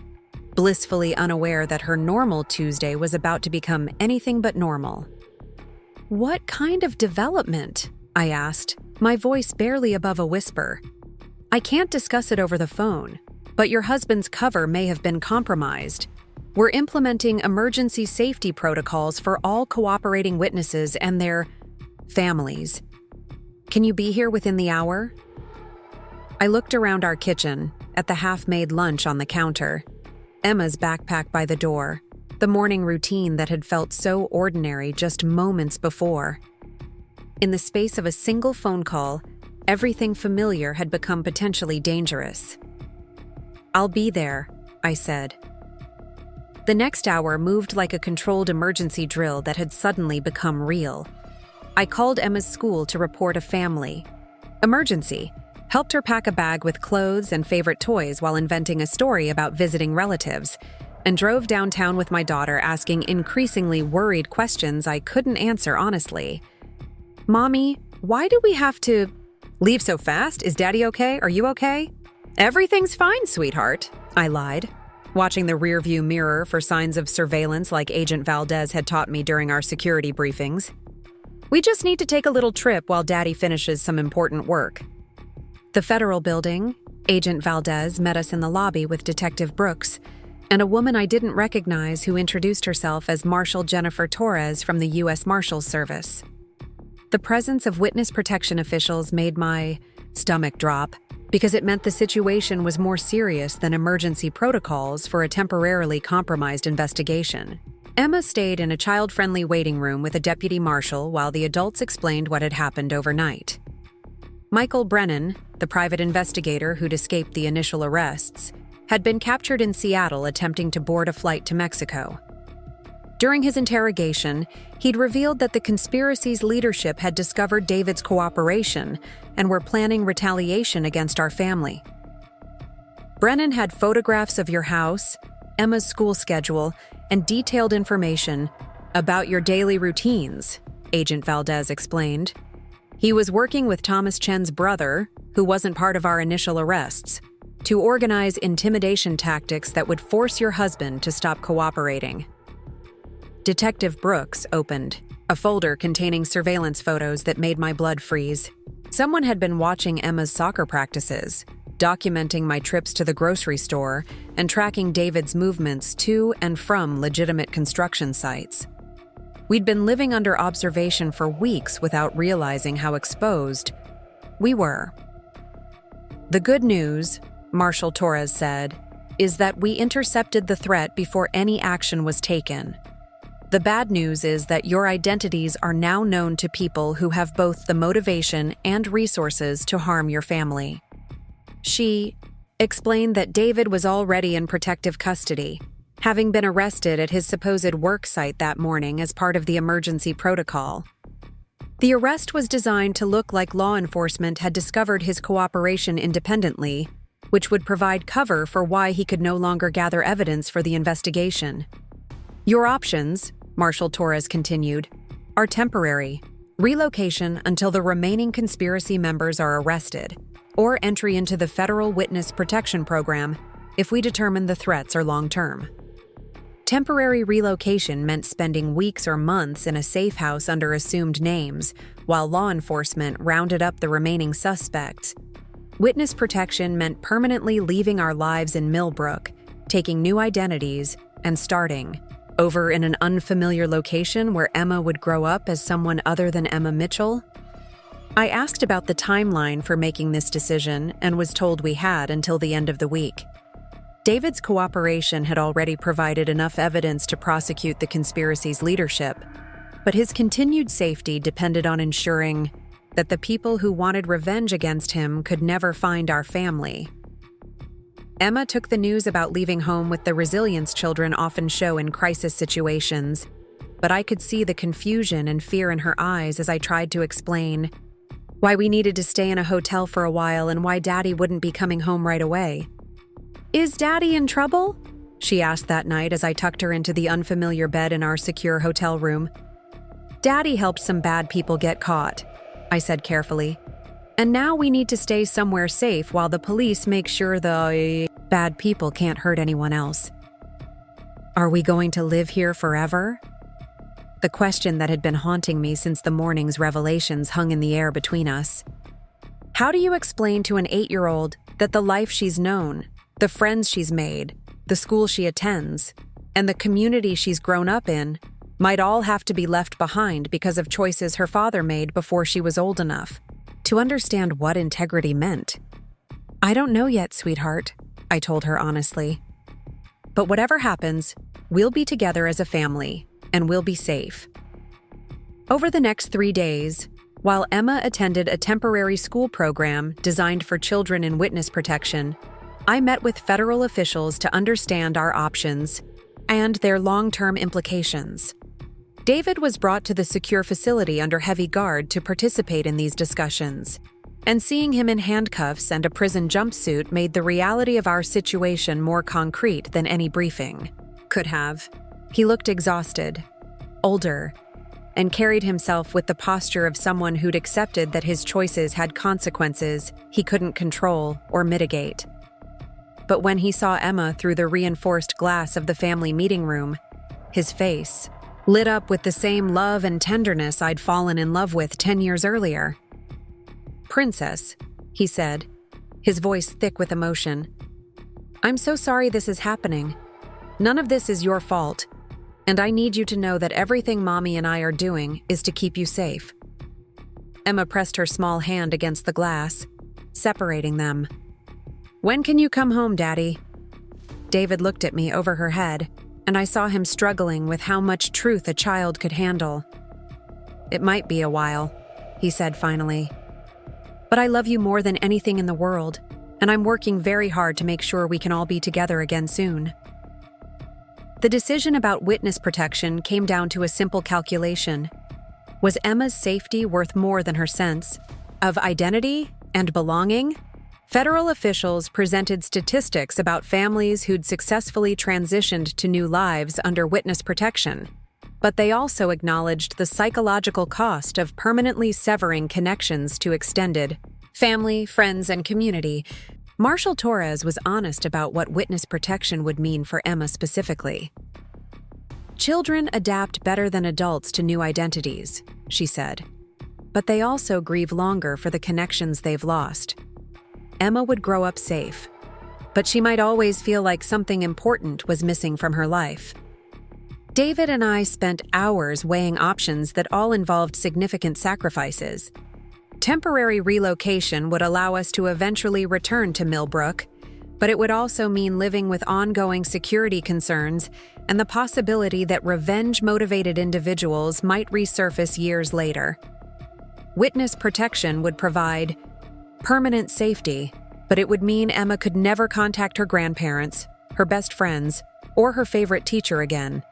blissfully unaware that her normal Tuesday was about to become anything but normal. "What kind of development?" I asked, my voice barely above a whisper. "I can't discuss it over the phone, but your husband's cover may have been compromised. We're implementing emergency safety protocols for all cooperating witnesses and their families. Can you be here within the hour?" I looked around our kitchen, at the half-made lunch on the counter, Emma's backpack by the door, the morning routine that had felt so ordinary just moments before. In the space of a single phone call, everything familiar had become potentially dangerous. "I'll be there," I said. The next hour moved like a controlled emergency drill that had suddenly become real. I called Emma's school to report a family emergency, helped her pack a bag with clothes and favorite toys while inventing a story about visiting relatives, and drove downtown with my daughter asking increasingly worried questions I couldn't answer honestly. "Mommy, why do we have to leave so fast? Is Daddy okay? Are you okay?" "Everything's fine, sweetheart," I lied, watching the rearview mirror for signs of surveillance like Agent Valdez had taught me during our security briefings. "We just need to take a little trip while Daddy finishes some important work." The federal building, Agent Valdez met us in the lobby with Detective Brooks, and a woman I didn't recognize who introduced herself as Marshal Jennifer Torres from the U.S. Marshals Service. The presence of witness protection officials made my stomach drop, because it meant the situation was more serious than emergency protocols for a temporarily compromised investigation. Emma stayed in a child-friendly waiting room with a deputy marshal while the adults explained what had happened overnight. Michael Brennan, the private investigator who'd escaped the initial arrests, had been captured in Seattle attempting to board a flight to Mexico. During his interrogation, he'd revealed that the conspiracy's leadership had discovered David's cooperation and were planning retaliation against our family. "Brennan had photographs of your house, Emma's school schedule, and detailed information about your daily routines," Agent Valdez explained. "He was working with Thomas Chen's brother, who wasn't part of our initial arrests, to organize intimidation tactics that would force your husband to stop cooperating." Detective Brooks opened a folder containing surveillance photos that made my blood freeze. Someone had been watching Emma's soccer practices, documenting my trips to the grocery store and tracking David's movements to and from legitimate construction sites. We'd been living under observation for weeks without realizing how exposed we were. The good news, Marshal Torres said, is that we intercepted the threat before any action was taken. The bad news is that your identities are now known to people who have both the motivation and resources to harm your family. She explained that David was already in protective custody, having been arrested at his supposed work site that morning as part of the emergency protocol. The arrest was designed to look like law enforcement had discovered his cooperation independently, which would provide cover for why he could no longer gather evidence for the investigation. Your options, Marshal Torres continued, are temporary, relocation until the remaining conspiracy members are arrested, or entry into the Federal Witness Protection Program if we determine the threats are long-term. Temporary relocation meant spending weeks or months in a safe house under assumed names, while law enforcement rounded up the remaining suspects. Witness protection meant permanently leaving our lives in Millbrook, taking new identities, and starting over in an unfamiliar location where Emma would grow up as someone other than Emma Mitchell. I asked about the timeline for making this decision and was told we had until the end of the week. David's cooperation had already provided enough evidence to prosecute the conspiracy's leadership, but his continued safety depended on ensuring that the people who wanted revenge against him could never find our family. Emma took the news about leaving home with the resilience children often show in crisis situations, but I could see the confusion and fear in her eyes as I tried to explain why we needed to stay in a hotel for a while and why Daddy wouldn't be coming home right away. "Is Daddy in trouble?" she asked that night as I tucked her into the unfamiliar bed in our secure hotel room. "Daddy helped some bad people get caught," I said carefully. "And now we need to stay somewhere safe while the police make sure the bad people can't hurt anyone else." "Are we going to live here forever?" The question that had been haunting me since the morning's revelations hung in the air between us. How do you explain to an 8-year-old that the life she's known, the friends she's made, the school she attends, and the community she's grown up in might all have to be left behind because of choices her father made before she was old enough to understand what integrity meant? "I don't know yet, sweetheart," I told her honestly. "But whatever happens, we'll be together as a family, and we'll be safe." Over the next 3 days, while Emma attended a temporary school program designed for children in witness protection, I met with federal officials to understand our options and their long-term implications. David was brought to the secure facility under heavy guard to participate in these discussions, and seeing him in handcuffs and a prison jumpsuit made the reality of our situation more concrete than any briefing could have. He looked exhausted, older, and carried himself with the posture of someone who'd accepted that his choices had consequences he couldn't control or mitigate. But when he saw Emma through the reinforced glass of the family meeting room, his face lit up with the same love and tenderness I'd fallen in love with 10 years earlier. "Princess," he said, his voice thick with emotion, "I'm so sorry this is happening. None of this is your fault, and I need you to know that everything Mommy and I are doing is to keep you safe." Emma pressed her small hand against the glass, separating them. "When can you come home, Daddy?" David looked at me over her head, and I saw him struggling with how much truth a child could handle. "It might be a while," he said finally. "But I love you more than anything in the world, and I'm working very hard to make sure we can all be together again soon." The decision about witness protection came down to a simple calculation. Was Emma's safety worth more than her sense of identity and belonging? Federal officials presented statistics about families who'd successfully transitioned to new lives under witness protection, but they also acknowledged the psychological cost of permanently severing connections to extended family, friends, and community. Marshal Torres was honest about what witness protection would mean for Emma specifically. "Children adapt better than adults to new identities," she said, "but they also grieve longer for the connections they've lost. Emma would grow up safe. But she might always feel like something important was missing from her life. David and I spent hours weighing options that all involved significant sacrifices. Temporary relocation would allow us to eventually return to Millbrook, but it would also mean living with ongoing security concerns and the possibility that revenge-motivated individuals might resurface years later. Witness protection would provide permanent safety, but it would mean Emma could never contact her grandparents, her best friends, or her favorite teacher again.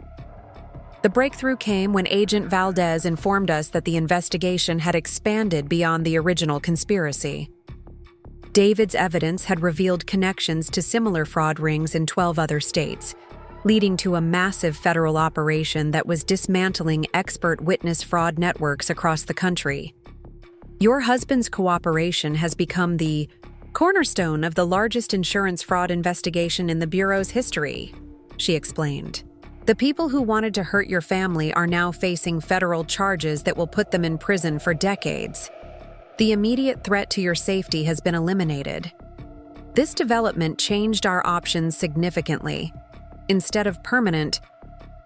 The breakthrough came when Agent Valdez informed us that the investigation had expanded beyond the original conspiracy. David's evidence had revealed connections to similar fraud rings in 12 other states, leading to a massive federal operation that was dismantling expert witness fraud networks across the country. Your husband's cooperation has become the cornerstone of the largest insurance fraud investigation in the Bureau's history, she explained. The people who wanted to hurt your family are now facing federal charges that will put them in prison for decades. The immediate threat to your safety has been eliminated. This development changed our options significantly. Instead of permanent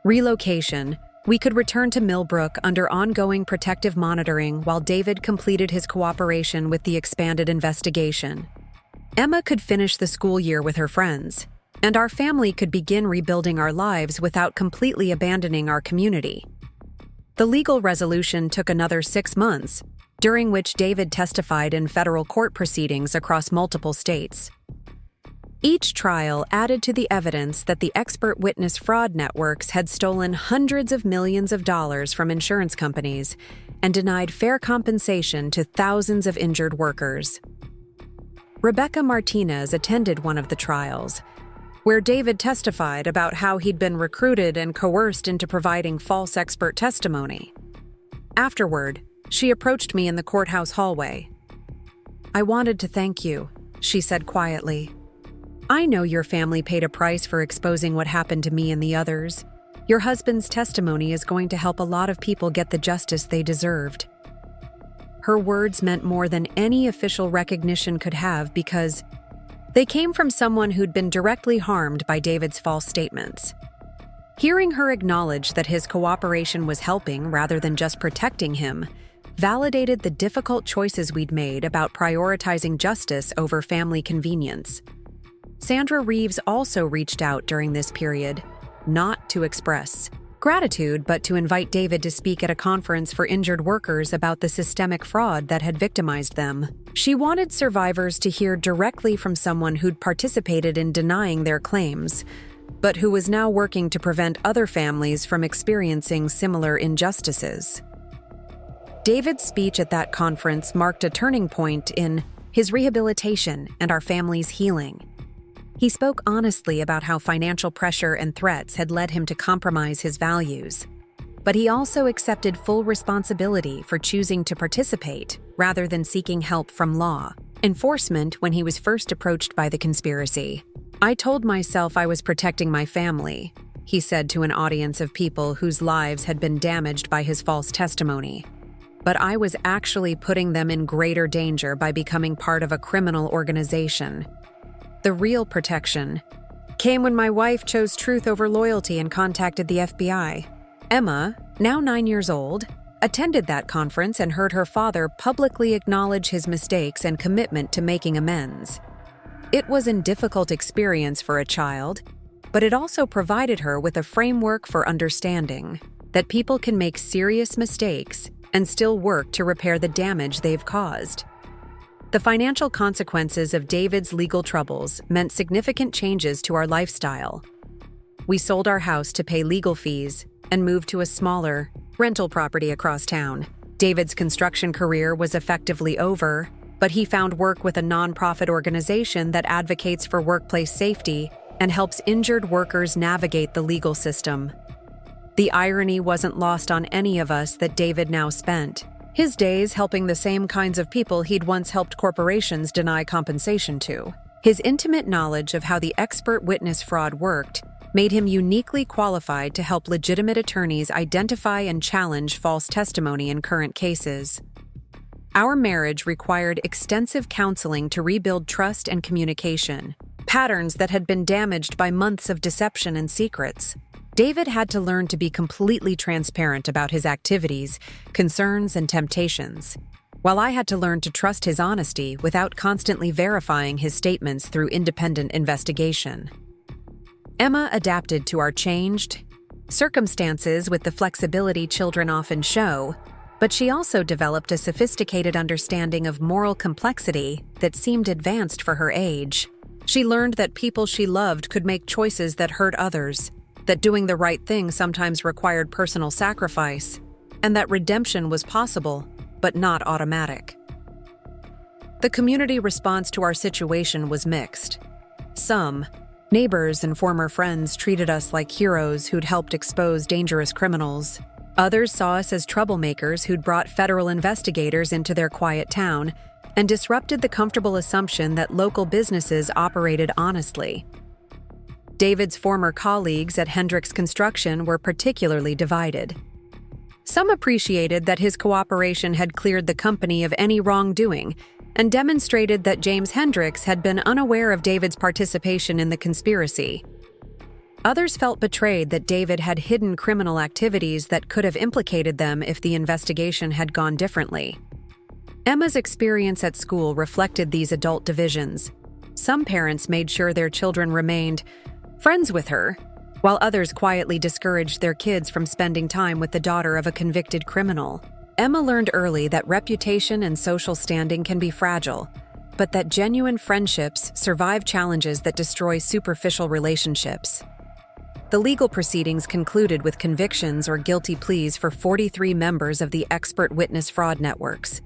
relocation, we could return to Millbrook under ongoing protective monitoring while David completed his cooperation with the expanded investigation. Emma could finish the school year with her friends, and our family could begin rebuilding our lives without completely abandoning our community. The legal resolution took another 6 months, during which David testified in federal court proceedings across multiple states. Each trial added to the evidence that the expert witness fraud networks had stolen hundreds of millions of dollars from insurance companies and denied fair compensation to thousands of injured workers. Rebecca Martinez attended one of the trials, where David testified about how he'd been recruited and coerced into providing false expert testimony. Afterward, she approached me in the courthouse hallway. "I wanted to thank you," she said quietly. "I know your family paid a price for exposing what happened to me and the others. Your husband's testimony is going to help a lot of people get the justice they deserved." Her words meant more than any official recognition could have because they came from someone who'd been directly harmed by David's false statements. Hearing her acknowledge that his cooperation was helping rather than just protecting him validated the difficult choices we'd made about prioritizing justice over family convenience. Sandra Reeves also reached out during this period, not to express gratitude, but to invite David to speak at a conference for injured workers about the systemic fraud that had victimized them. She wanted survivors to hear directly from someone who'd participated in denying their claims, but who was now working to prevent other families from experiencing similar injustices. David's speech at that conference marked a turning point in his rehabilitation and our family's healing. He spoke honestly about how financial pressure and threats had led him to compromise his values. But he also accepted full responsibility for choosing to participate rather than seeking help from law enforcement when he was first approached by the conspiracy. "I told myself I was protecting my family," he said to an audience of people whose lives had been damaged by his false testimony. "But I was actually putting them in greater danger by becoming part of a criminal organization." The real protection came when my wife chose truth over loyalty and contacted the FBI. Emma, now 9 years old, attended that conference and heard her father publicly acknowledge his mistakes and commitment to making amends. It was a difficult experience for a child, but it also provided her with a framework for understanding that people can make serious mistakes and still work to repair the damage they've caused. The financial consequences of David's legal troubles meant significant changes to our lifestyle. We sold our house to pay legal fees and moved to a smaller, rental property across town. David's construction career was effectively over, but he found work with a nonprofit organization that advocates for workplace safety and helps injured workers navigate the legal system. The irony wasn't lost on any of us that David now spent his days helping the same kinds of people he'd once helped corporations deny compensation to. His intimate knowledge of how the expert witness fraud worked made him uniquely qualified to help legitimate attorneys identify and challenge false testimony in current cases. Our marriage required extensive counseling to rebuild trust and communication, patterns that had been damaged by months of deception and secrets. David had to learn to be completely transparent about his activities, concerns, and temptations, while I had to learn to trust his honesty without constantly verifying his statements through independent investigation. Emma adapted to our changed circumstances with the flexibility children often show, but she also developed a sophisticated understanding of moral complexity that seemed advanced for her age. She learned that people she loved could make choices that hurt others, that doing the right thing sometimes required personal sacrifice, and that redemption was possible, but not automatic. The community response to our situation was mixed. Some, neighbors and former friends, treated us like heroes who'd helped expose dangerous criminals. Others saw us as troublemakers who'd brought federal investigators into their quiet town and disrupted the comfortable assumption that local businesses operated honestly. David's former colleagues at Hendricks Construction were particularly divided. Some appreciated that his cooperation had cleared the company of any wrongdoing and demonstrated that James Hendricks had been unaware of David's participation in the conspiracy. Others felt betrayed that David had hidden criminal activities that could have implicated them if the investigation had gone differently. Emma's experience at school reflected these adult divisions. Some parents made sure their children remained friends with her, while others quietly discouraged their kids from spending time with the daughter of a convicted criminal. Emma learned early that reputation and social standing can be fragile, but that genuine friendships survive challenges that destroy superficial relationships. The legal proceedings concluded with convictions or guilty pleas for 43 members of the expert witness fraud networks.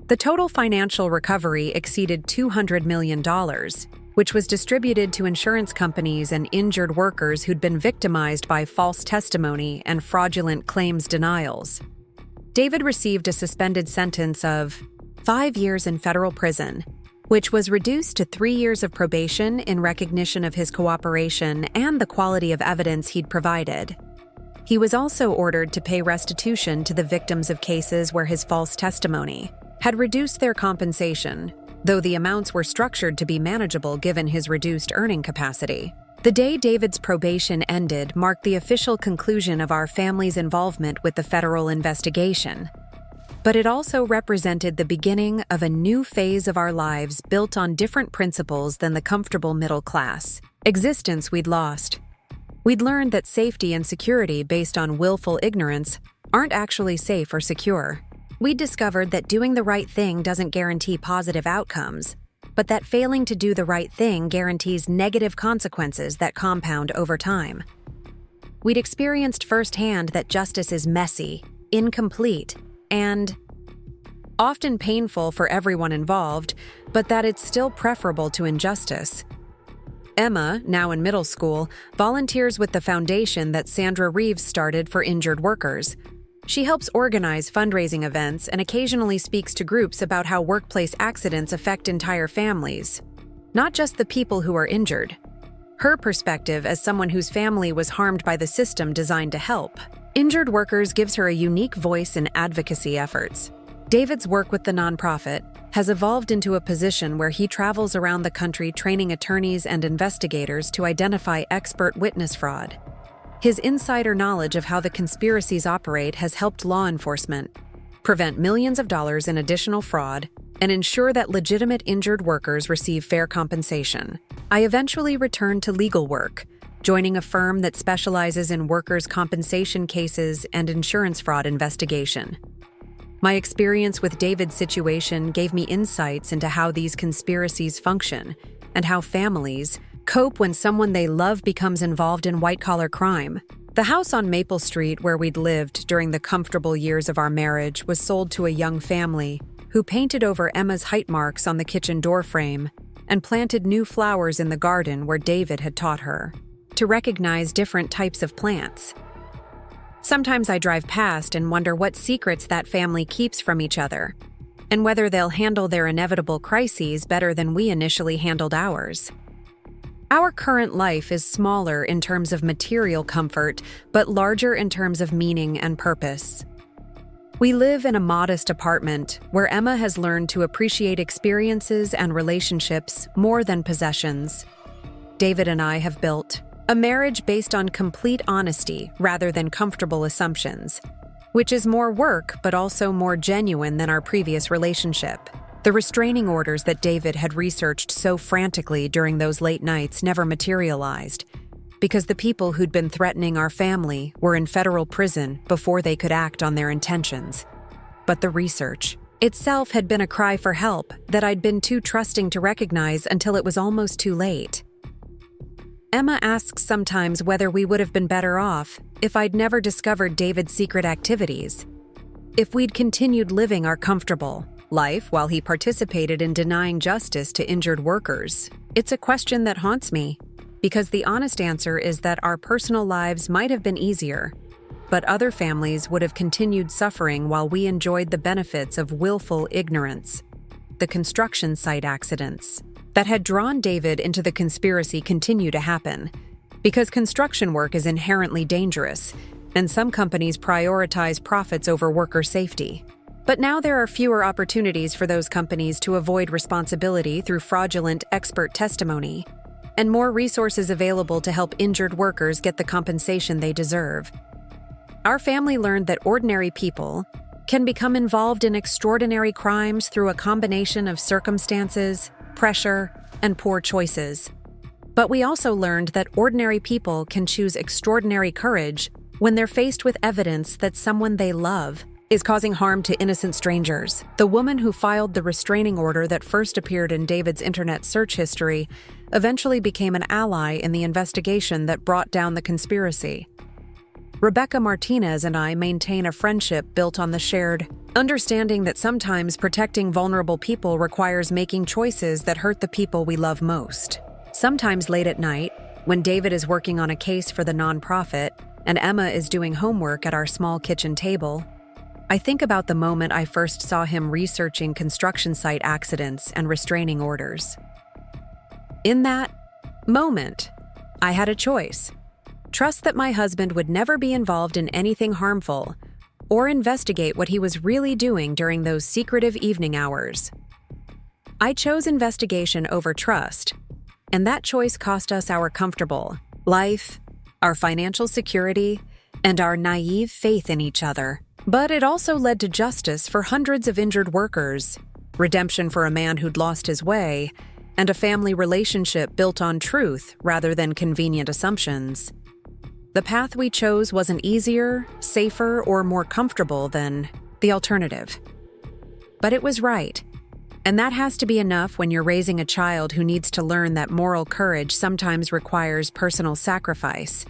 The total financial recovery exceeded $200 million, which was distributed to insurance companies and injured workers who'd been victimized by false testimony and fraudulent claims denials. David received a suspended sentence of 5 years in federal prison, which was reduced to 3 years of probation in recognition of his cooperation and the quality of evidence he'd provided. He was also ordered to pay restitution to the victims of cases where his false testimony had reduced their compensation, though the amounts were structured to be manageable given his reduced earning capacity. The day David's probation ended marked the official conclusion of our family's involvement with the federal investigation. But it also represented the beginning of a new phase of our lives built on different principles than the comfortable middle class existence we'd lost. We'd learned that safety and security based on willful ignorance aren't actually safe or secure. We'd discovered that doing the right thing doesn't guarantee positive outcomes, but that failing to do the right thing guarantees negative consequences that compound over time. We'd experienced firsthand that justice is messy, incomplete, and often painful for everyone involved, but that it's still preferable to injustice. Emma, now in middle school, volunteers with the foundation that Sandra Reeves started for injured workers. She helps organize fundraising events and occasionally speaks to groups about how workplace accidents affect entire families, not just the people who are injured. Her perspective as someone whose family was harmed by the system designed to help injured workers gives her a unique voice in advocacy efforts. David's work with the nonprofit has evolved into a position where he travels around the country training attorneys and investigators to identify expert witness fraud. His insider knowledge of how the conspiracies operate has helped law enforcement prevent millions of dollars in additional fraud and ensure that legitimate injured workers receive fair compensation. I eventually returned to legal work, joining a firm that specializes in workers' compensation cases and insurance fraud investigation. My experience with David's situation gave me insights into how these conspiracies function and how families cope when someone they love becomes involved in white-collar crime. The house on Maple Street where we'd lived during the comfortable years of our marriage was sold to a young family who painted over Emma's height marks on the kitchen door frame and planted new flowers in the garden where David had taught her to recognize different types of plants. Sometimes I drive past and wonder what secrets that family keeps from each other, and whether they'll handle their inevitable crises better than we initially handled ours. Our current life is smaller in terms of material comfort, but larger in terms of meaning and purpose. We live in a modest apartment where Emma has learned to appreciate experiences and relationships more than possessions. David and I have built a marriage based on complete honesty rather than comfortable assumptions, which is more work but also more genuine than our previous relationship. The restraining orders that David had researched so frantically during those late nights never materialized, because the people who'd been threatening our family were in federal prison before they could act on their intentions. But the research itself had been a cry for help that I'd been too trusting to recognize until it was almost too late. Emma asks sometimes whether we would have been better off if I'd never discovered David's secret activities, if we'd continued living our comfortable life while he participated in denying justice to injured workers. It's a question that haunts me, because the honest answer is that our personal lives might have been easier, but other families would have continued suffering while we enjoyed the benefits of willful ignorance. The construction site accidents that had drawn David into the conspiracy continue to happen, because construction work is inherently dangerous, and some companies prioritize profits over worker safety. But now there are fewer opportunities for those companies to avoid responsibility through fraudulent expert testimony, and more resources available to help injured workers get the compensation they deserve. Our family learned that ordinary people can become involved in extraordinary crimes through a combination of circumstances, pressure, and poor choices. But we also learned that ordinary people can choose extraordinary courage when they're faced with evidence that someone they love is causing harm to innocent strangers. The woman who filed the restraining order that first appeared in David's internet search history eventually became an ally in the investigation that brought down the conspiracy. Rebecca Martinez and I maintain a friendship built on the shared understanding that sometimes protecting vulnerable people requires making choices that hurt the people we love most. Sometimes late at night, when David is working on a case for the nonprofit and Emma is doing homework at our small kitchen table, I think about the moment I first saw him researching construction site accidents and restraining orders. In that moment, I had a choice: trust that my husband would never be involved in anything harmful, or investigate what he was really doing during those secretive evening hours. I chose investigation over trust, and that choice cost us our comfortable life, our financial security, and our naive faith in each other. But it also led to justice for hundreds of injured workers, redemption for a man who'd lost his way, and a family relationship built on truth rather than convenient assumptions. The path we chose wasn't easier, safer, or more comfortable than the alternative. But it was right, and that has to be enough when you're raising a child who needs to learn that moral courage sometimes requires personal sacrifice,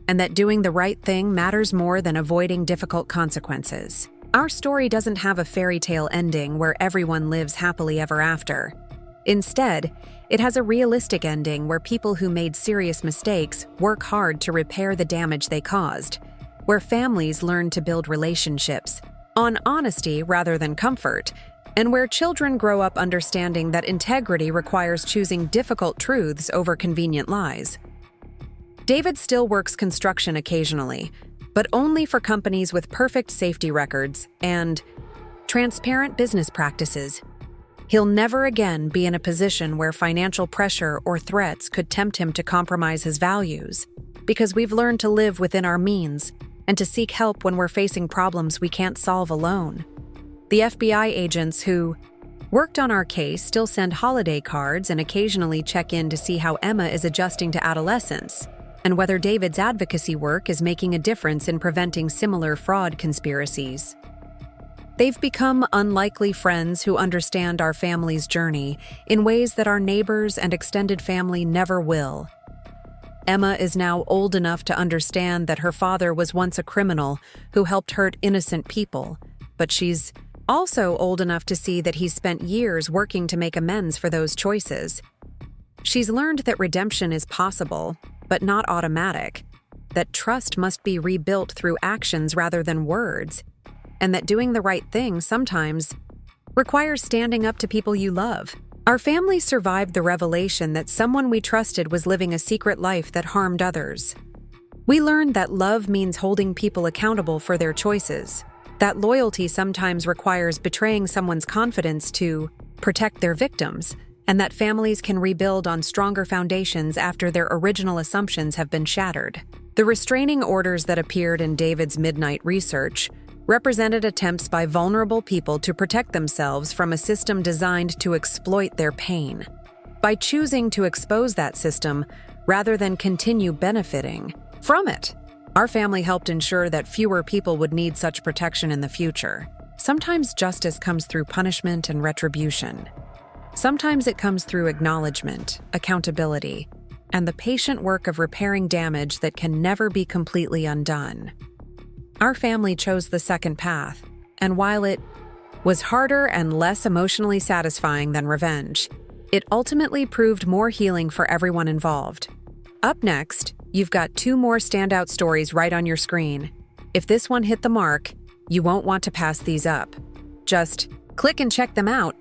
and that doing the right thing matters more than avoiding difficult consequences. Our story doesn't have a fairy tale ending where everyone lives happily ever after. Instead, it has a realistic ending where people who made serious mistakes work hard to repair the damage they caused, where families learn to build relationships on honesty rather than comfort, and where children grow up understanding that integrity requires choosing difficult truths over convenient lies. David still works construction occasionally, but only for companies with perfect safety records and transparent business practices. He'll never again be in a position where financial pressure or threats could tempt him to compromise his values, because we've learned to live within our means and to seek help when we're facing problems we can't solve alone. The FBI agents who worked on our case still send holiday cards and occasionally check in to see how Emma is adjusting to adolescence, and whether David's advocacy work is making a difference in preventing similar fraud conspiracies. They've become unlikely friends who understand our family's journey in ways that our neighbors and extended family never will. Emma is now old enough to understand that her father was once a criminal who helped hurt innocent people, but she's also old enough to see that he's spent years working to make amends for those choices. She's learned that redemption is possible, but not automatic, that trust must be rebuilt through actions rather than words, and that doing the right thing sometimes requires standing up to people you love. Our family survived the revelation that someone we trusted was living a secret life that harmed others. We learned that love means holding people accountable for their choices, That loyalty sometimes requires betraying someone's confidence to protect their victims, and that families can rebuild on stronger foundations after their original assumptions have been shattered. The restraining orders that appeared in David's midnight research represented attempts by vulnerable people to protect themselves from a system designed to exploit their pain. By choosing to expose that system rather than continue benefiting from it, our family helped ensure that fewer people would need such protection in the future. Sometimes justice comes through punishment and retribution. Sometimes it comes through acknowledgement, accountability, and the patient work of repairing damage that can never be completely undone. Our family chose the second path, and while it was harder and less emotionally satisfying than revenge, it ultimately proved more healing for everyone involved. Up next, you've got 2 more standout stories right on your screen. If this one hit the mark, you won't want to pass these up. Just click and check them out